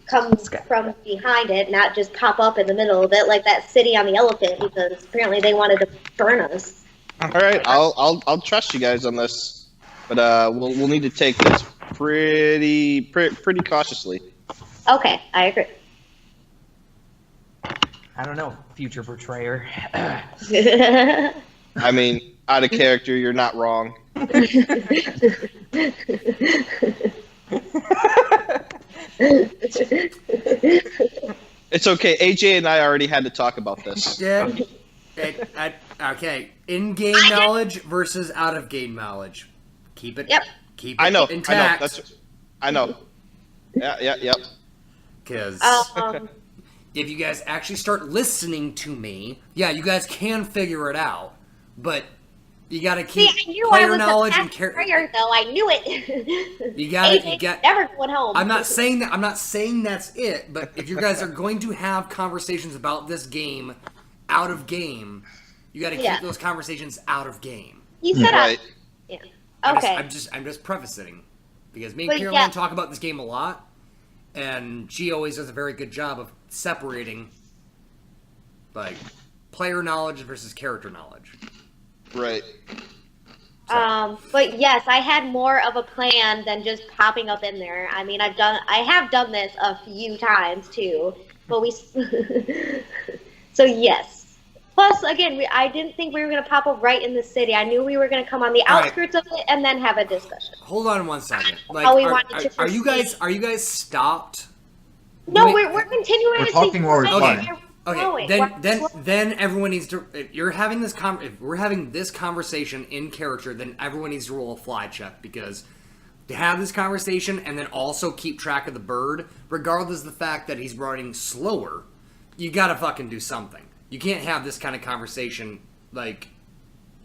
come from behind it, not just pop up in the middle of it like that city on the elephant, because apparently they wanted to burn us. All right, I'll trust you guys on this, but we'll need to take this pretty cautiously. Okay, I agree. I don't know, future betrayer. I mean, out of character, you're not wrong. It's okay. AJ and I already had to talk about this. Yeah. Okay. In-game knowledge versus out-of-game knowledge. Keep it. Yep. Keep it I know. intact. I know. Yep. Because Um, if you guys actually start listening to me, yeah, you guys can figure it out. But you got to keep see, I knew I player was knowledge a and fast character. player, though. I knew it. You got AJ never going home. I'm not saying that. I'm not saying that's it. But if you guys are going to have conversations about this game out of game, you got to keep those conversations out of game. He said, Right. Okay. I'm just prefacing because me and But Caroline yeah. talk about this game a lot, and she always does a very good job of separating like player knowledge versus character knowledge. Right. But yes, I had more of a plan than just popping up in there. I mean, I have done this a few times too, but so yes. Plus, again, I didn't think we were going to pop up right in the city. I knew we were going to come on the All right. outskirts of it and then have a discussion. Hold on one second. Like, How we wanted to are you guys stopped? No, Wait. we're continuing We're to talking while we're Okay. flying. Okay, then everyone needs to. If we're having this conversation in character, then everyone needs to roll a fly check because to have this conversation and then also keep track of the bird, regardless of the fact that he's running slower, you gotta fucking do something. You can't have this kind of conversation like,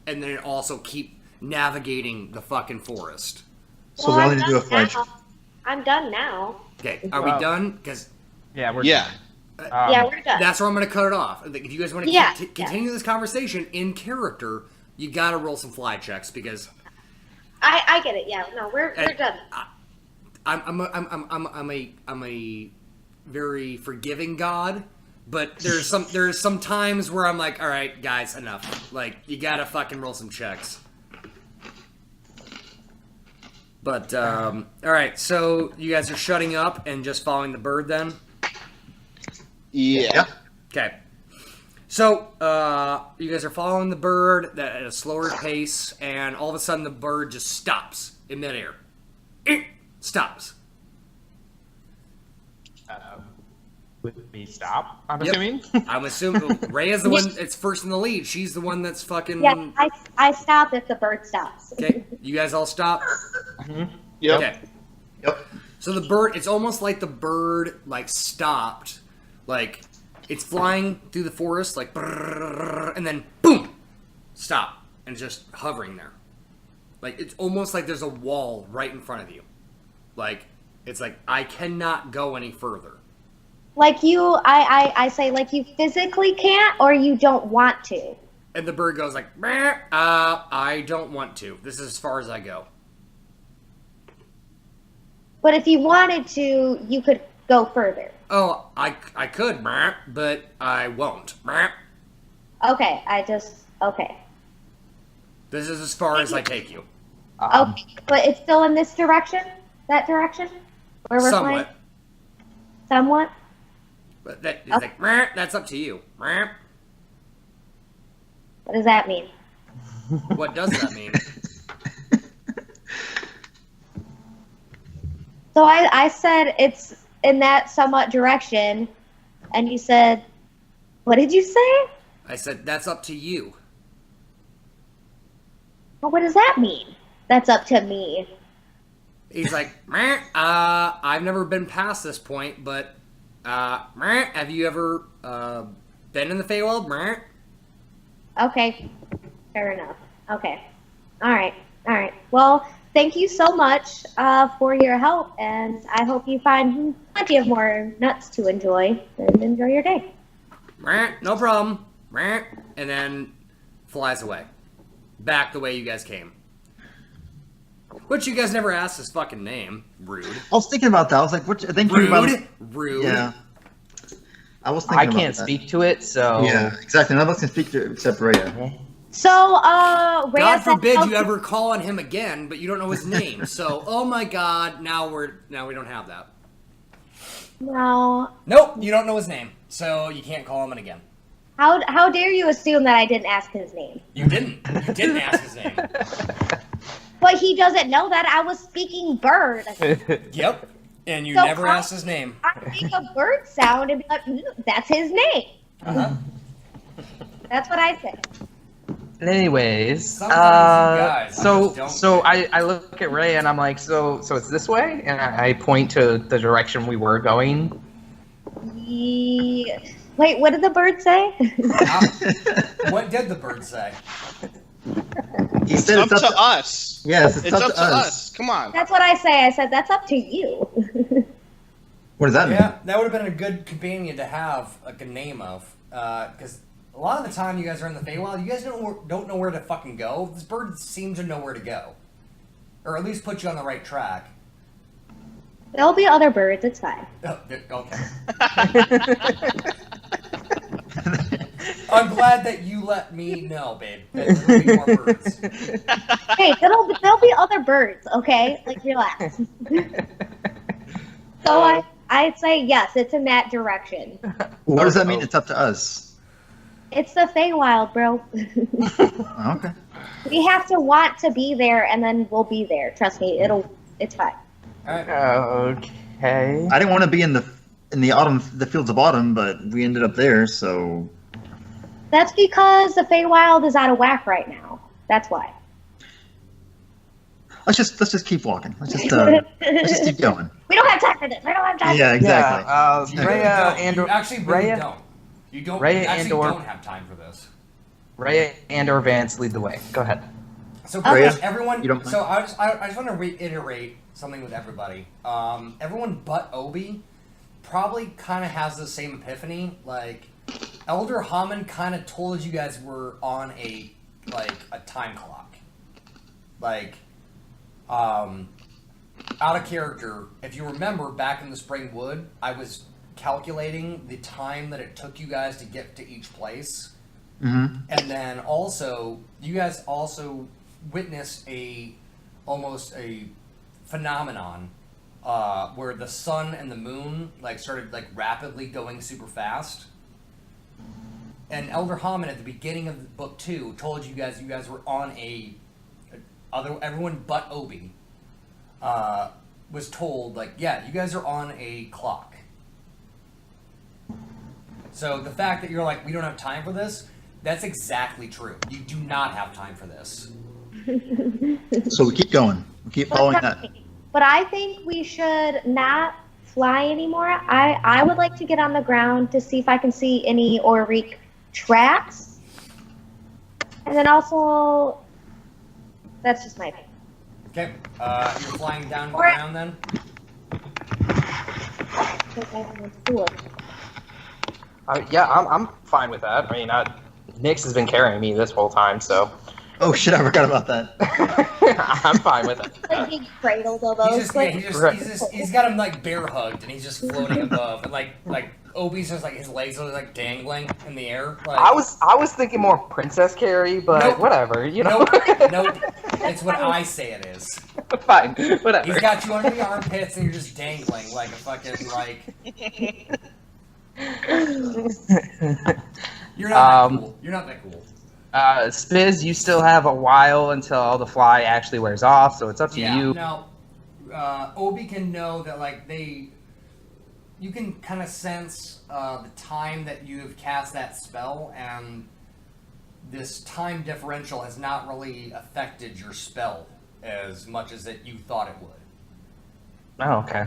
and then also keep navigating the fucking forest. So we all need to do a fly check. I'm done now. Okay, are we done? Because Yeah, we're Yeah. Yeah, we're done. that's where I'm going to cut it off. Like, if you guys want to Yeah, continue this conversation in character, you got to roll some fly checks because I get it. Yeah, no, we're done. I'm a very forgiving God, but there's some times where I'm like, all right, guys, enough. Like, you got to fucking roll some checks. But all right, so you guys are shutting up and just following the bird then. Yeah. Okay. So, you guys are following the bird at a slower pace, and all of a sudden the bird just stops in midair. Stops. Would we stop? I'm Yep. assuming. I'm assuming Ray is the one that's first in the lead. She's the one that's fucking... Yeah, I stop if the bird stops. Okay, you guys all stop? Yep. Okay. Yep. So the bird, it's almost like the bird, like, stopped. Like, it's flying through the forest, like, brrrr, and then, boom! Stop. And just hovering there. Like, it's almost like there's a wall right in front of you. Like, it's like, I cannot go any further. Like I say, like you physically can't or you don't want to. And the bird goes like, I don't want to. This is as far as I go. But if you wanted to, you could go further. Oh, I could, but I won't. Okay, okay. This is as far as I take you. Okay, but it's still in this direction? That direction? Where we're flying? Somewhat. Somewhat? But that is like, that's up to you. What does that mean? What does that mean? So I said it's in that somewhat direction, and you said, what did you say? I said, that's up to you. Well, what does that mean? That's up to me. He's like, I've never been past this point, but have you ever been in the Feywild? Okay, fair enough. Okay. All right. Well, thank you so much for your help, and I hope you find plenty of more nuts to enjoy, and enjoy your day. No problem. And then flies away. Back the way you guys came. Which you guys never asked his fucking name. Rude. I was thinking about that. I was like, what? Thinking about Rude. Yeah. I was thinking I about can't that. speak to it, so Yeah, exactly. None of us can speak to it except Rhea. So, God Rhea said, forbid you ever call on him again, but you don't know his name. So, oh my God, now we don't have that. No. Nope, you don't know his name, so you can't call him again. How dare you assume that I didn't ask his name? You didn't ask his name. But he doesn't know that I was speaking bird. Yep, and you So never how- asked his name. I make a bird sound and be like, that's his name. Uh-huh. That's what I say. Anyways, Sometimes you guys just don't so get I look at Ray and I'm like, so it's this way, and I point to the direction we were going. Wait, what did the bird say? What did the bird say? He said Up to us. Yes, it's, It's up to us. Come on. That's what I say. I said, that's up to you. What does that mean? Yeah, that would have been a good companion to have like a name of, because a lot of the time you guys are in the Feywild, you guys don't know where to fucking go. This bird seems to know where to go. or at least put you on the right track. There'll be other birds. It's fine. Oh, okay. I'm glad that you let me know, babe. That there'll be more birds. Hey, there'll be other birds. Okay, like relax. So I'd say yes. It's in that direction. What does that mean? It's up to us. It's the Feywild, bro. Okay. We have to want to be there, and then we'll be there. Trust me, it's fine. All right. Okay. I didn't want to be in the fields of autumn, but we ended up there, so. That's because the Feywild is out of whack right now. That's why. Let's just keep walking. Let's just keep going. We don't have time for this. I don't have time. Yeah, exactly. Yeah, You really Rhea don't. and You actually really Rhea, don't. You don't. Rhea you actually and/or- don't have time for this. Rhea and/or Vance lead the way. Go ahead. So Rhea, pretty much everyone. you don't mind? So I just want to reiterate something with everybody. Everyone but Obi probably kind of has the same epiphany. Like Elder Hammond kind of told you guys were on a time clock. Like, out of character. If you remember back in the Spring Wood, I was calculating the time that it took you guys to get to each place. Mm-hmm. And then also, you guys also witnessed almost a phenomenon where the sun and the moon started rapidly going super fast. And Elder Hammond at the beginning of book 2 told you guys were on everyone but Obi was told you guys are on a clock. So the fact that you're we don't have time for this, that's exactly true. You do not have time for this. So we keep going. We keep following that. But I think we should not fly anymore. I would like to get on the ground to see if I can see any Auric tracks. And then also, that's just my opinion. Okay, you're flying down to the ground then? Yeah, I'm fine with that. I mean, Nyx has been carrying me this whole time, so Oh shit! I forgot about that. I'm fine with it. Like being cradled almost. He's got him bear hugged and he's just floating above and like Obi's just his legs are dangling in the air. I was thinking more Princess Carrie, but Nope. whatever, you know. Nope. It's what I say it is. Fine, whatever. He's got you under the armpits and you're just dangling like a fucking You're not that cool. You're not that cool. Spiz, you still have a while until the fly actually wears off, so it's up to you. Now, Obi can know that you can kind of sense the time that you have cast that spell, and this time differential has not really affected your spell as much as you thought it would. Oh, okay.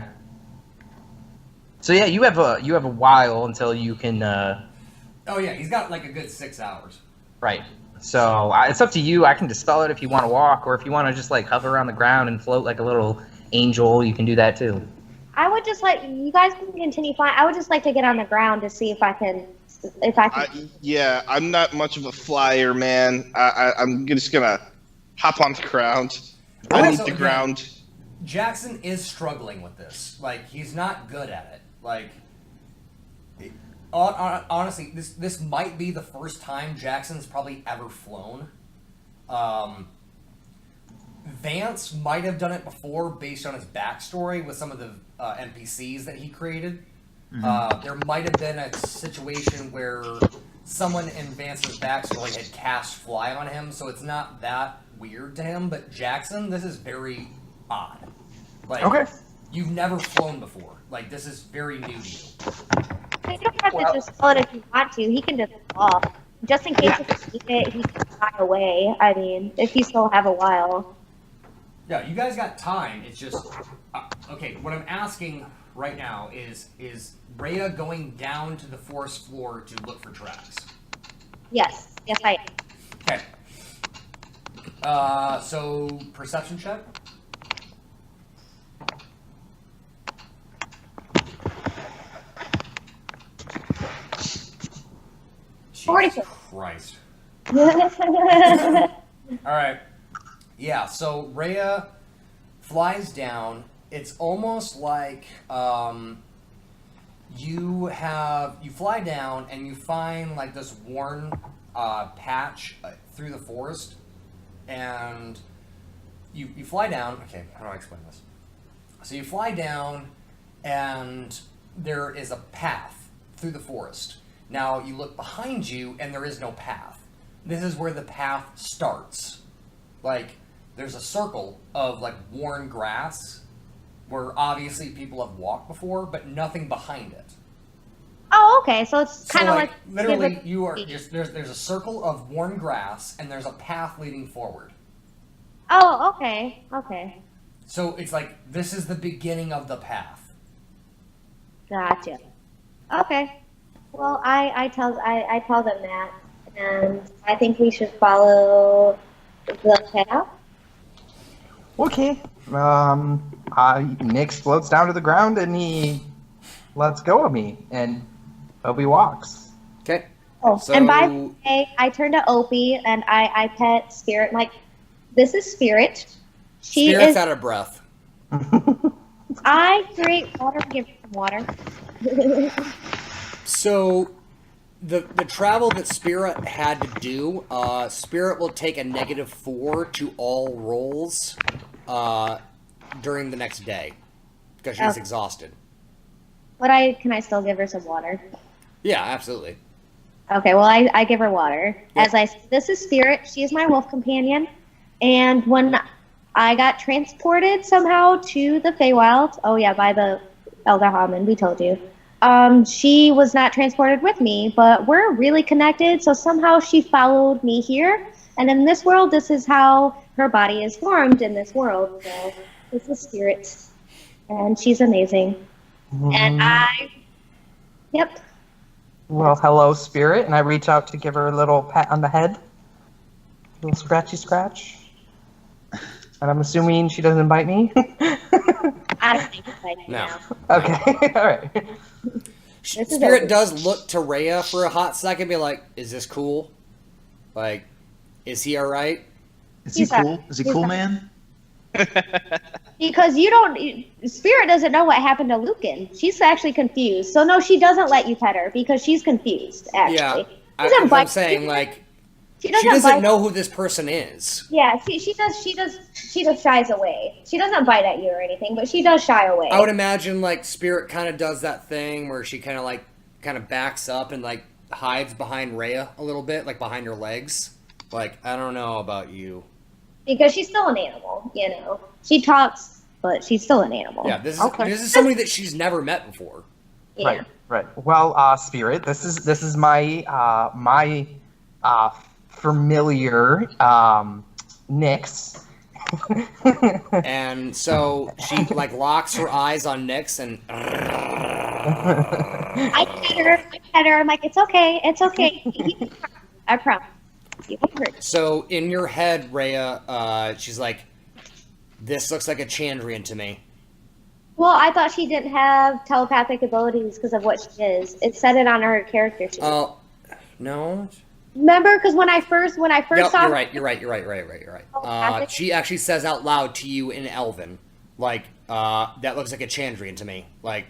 So yeah, you have a while until you can. Oh yeah, he's got a good 6 hours. Right. So it's up to you. I can dispel it if you want to walk, or if you want to just hover around the ground and float like a little angel, you can do that too. I would just you guys can continue flying. I would just like to get on the ground to see if I can. Yeah, I'm not much of a flyer, man. I'm just gonna hop on the ground. I need the ground. Jackson is struggling with this. He's not good at it. Honestly, this might be the first time Jackson's probably ever flown. Vance might have done it before based on his backstory with some of the NPCs that he created. Mm-hmm. There might have been a situation where someone in Vance's backstory had cast fly on him, so it's not that weird to him. But Jackson, this is very odd. Okay. You've never flown before. This is very new to you. You don't have to just spell it if you want to. He can just fall. Just in case if you need it, he can fly away. I mean, if you still have a while. Yeah, you guys got time. It's just okay. What I'm asking right now is Rhea going down to the forest floor to look for tracks? Yes, I am. Okay. So perception check. Jesus Christ. All right. Yeah, so Rhea, flies down. It's almost like you fly down and you find like this worn patch through the forest, and you fly down. Okay, how do I explain this? So you fly down, and there is a path through the forest. Now you look behind you, and there is no path. This is where the path starts. Like, there's a circle of like worn grass where obviously people have walked before, but nothing behind it. Oh, okay. So it's kind of like literally you are just there's a circle of worn grass, and there's a path leading forward. Oh, okay. Okay. So it's like this is the beginning of the path. Gotcha. Okay. Well, I tell them that, and I think we should follow the path. Okay. Nick floats down to the ground and he lets go of me, and Obi walks. Okay. Oh, So- and by the way, I turn to Opie and I pet Spirit. I'm like, this is Spirit. She Spirit's is. out of breath. I create water. Give her some water. So the travel that Spirit had to do, Spirit will take a -4 to all rolls during the next day because she's Okay. exhausted. But can I still give her some water? Yeah, absolutely. Okay, well, I give her water. Yep. As I say, this is Spirit. She is my wolf companion. And when I got transported somehow to the Feywild, oh yeah, by the Elder Haman, we told you, she was not transported with me, but we're really connected, so somehow she followed me here. And in this world, this is how her body is formed in this world. So this is Spirit. And she's amazing. And yep. Well, hello, Spirit, and I reach out to give her a little pat on the head. A little scratchy scratch. And I'm assuming she doesn't bite me? I don't think it's like No. now. Okay, alright. This is Spirit over. does look to Rhea for a hot second, be like, "Is this cool? Like, is he all right?" Is he He's cool? not- Is he he's cool, not- man? Because Spirit doesn't know what happened to Lucan. She's actually confused. So no, she doesn't let you pet her because she's confused. Actually, Yeah, She doesn't I'm bite- saying like she she doesn't doesn't bite. know who this person is. Yeah, she just shies away. She doesn't bite at you or anything, but she does shy away. I would imagine like Spirit kind of does that thing where she kind of backs up and like hides behind Rhea a little bit, like behind her legs. Like, I don't know about you. Because she's still an animal. You know, she talks, but she's still an animal. Yeah, this is Okay. this is somebody that she's never met before. Yeah. Right. Well, Spirit, this is my familiar Nyx. And so she like locks her eyes on Nyx and I pet her. I'm like, it's okay. It's okay. I promise. You won't hurt. so in your head, Rhea, she's like, "This looks like a Chandrian to me." Well, I thought she didn't have telepathic abilities because of what she is. It said it on her character sheet. Oh, no. Remember, because when I first Yep, saw you're right. Oh, I She actually says out loud to you in Elven, like, that looks like a Chandrian to me. Like,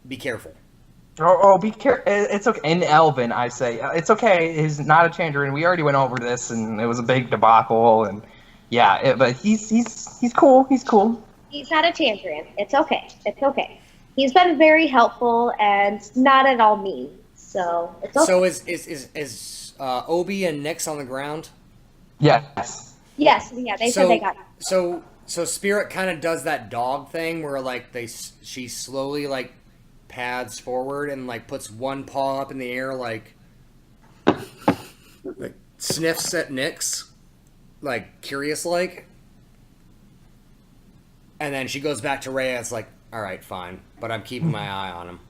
be careful. Oh, be careful. It's okay. In Elven, I say, it's okay. He's not a Chandrian. We already went over this, and it was a big debacle, and yeah, but he's cool. He's cool. he's not a Chandrian. It's okay. It's okay. He's been very helpful and not at all mean. So it's okay. So is Obi and Nyx on the ground? Yes. Yes, yeah, they said they got. So Spirit kind of does that dog thing where like she slowly like pads forward and like puts one paw up in the air like sniffs at Nyx, like curious like, and then she goes back to Rhea. It's like, all right, fine, but I'm keeping my eye on him.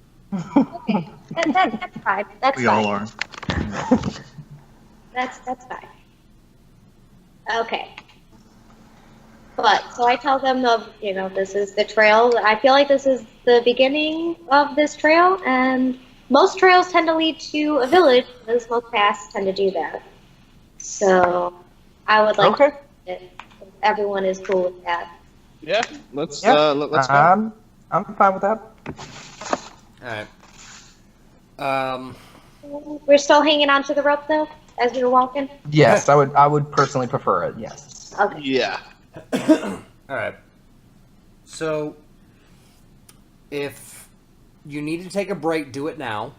Okay, that's fine. That's We fine. all are. That's fine. Okay. But so I tell them this is the trail. I feel like this is the beginning of this trail, and most trails tend to lead to a village, because most paths tend to do that. So I would like Okay. if everyone is cool with that. Yeah, let's Yeah. let's go. I'm fine with that. All right. We're still hanging onto the rope though, as you're walking. Yes, I would personally prefer it. Yes. Okay. Yeah. All right. So, if you need to take a break, do it now.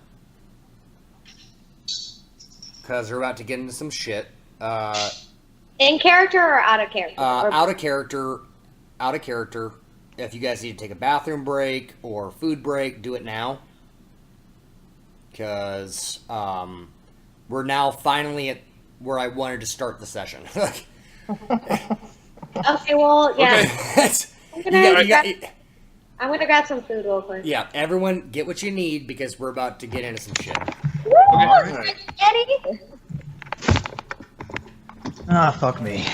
Because we're about to get into some shit. In character or out of character? Out of character. Out of character. If you guys need to take a bathroom break or food break, do it now. Because we're now finally at where I wanted to start the session. Okay, well, yeah. Okay. I'm gonna grab some food real quick. Yeah, everyone get what you need because we're about to get into some shit. Woo! Alright. Eddie! Ah, fuck me.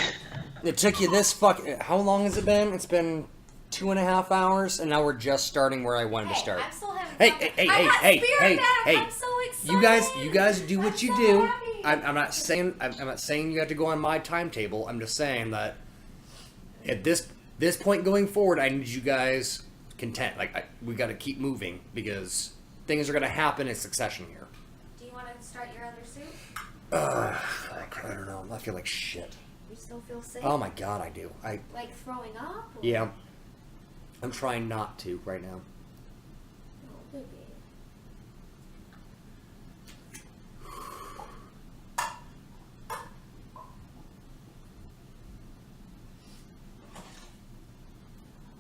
It took you this how long has it been? It's been 2.5 hours, and now we're just starting where I wanted to start. I'm still having Hey, fun. hey, I hey, got hey, Spirit hey, back. hey. I'm so excited. You guys do what you I'm do. so happy. I'm not saying you have to go on my timetable. I'm just saying that at this point going forward, I need you guys content. We got to keep moving because things are going to happen in succession here. Do you want to start your other suit? Fuck, I don't know. I feel like shit. You still feel sick? Oh my god, I do. Like throwing up? Or... Yeah. I'm trying not to right now. Oh, baby.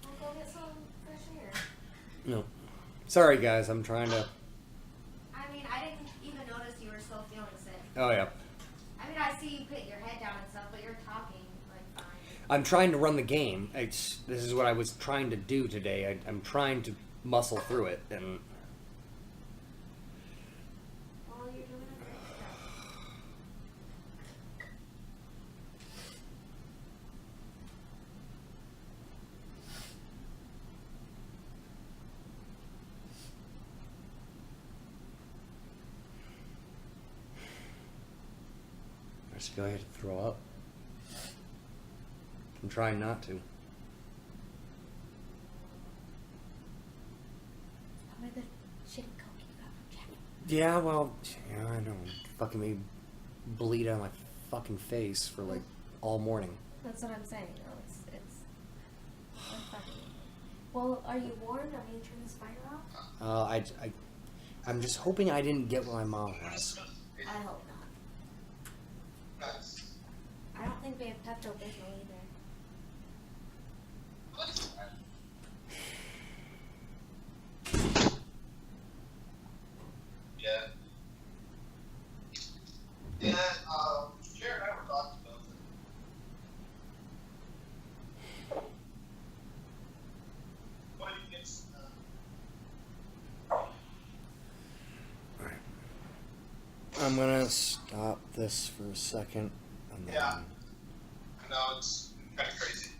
I'll go get some fresh air. No. Sorry guys, I'm trying to. I mean, I didn't even notice you were still feeling sick. Oh yeah. I mean, I see you put your head down and stuff, but you're talking like fine. I'm trying to run the game. This is what I was trying to do today. I'm trying to muscle through it, and Well, you're doing a great job. I just feel like I have to throw up. I'm trying not to. Probably the shitty coke you got from Jack. Yeah, well, yeah, I know. Fucking me bleed out of my fucking face for like all morning. That's what I'm saying. You know, it's fucking. Well, are you warned? I'm gonna turn this fire off. I'm just hoping I didn't get what my mom has. I hope not. I don't think we have Pepto Bismol either. Yeah. Yeah, Jared and I were talking about it. What do you get? Alright. I'm gonna stop this for a second. And then... Yeah. I know, it's kind of crazy.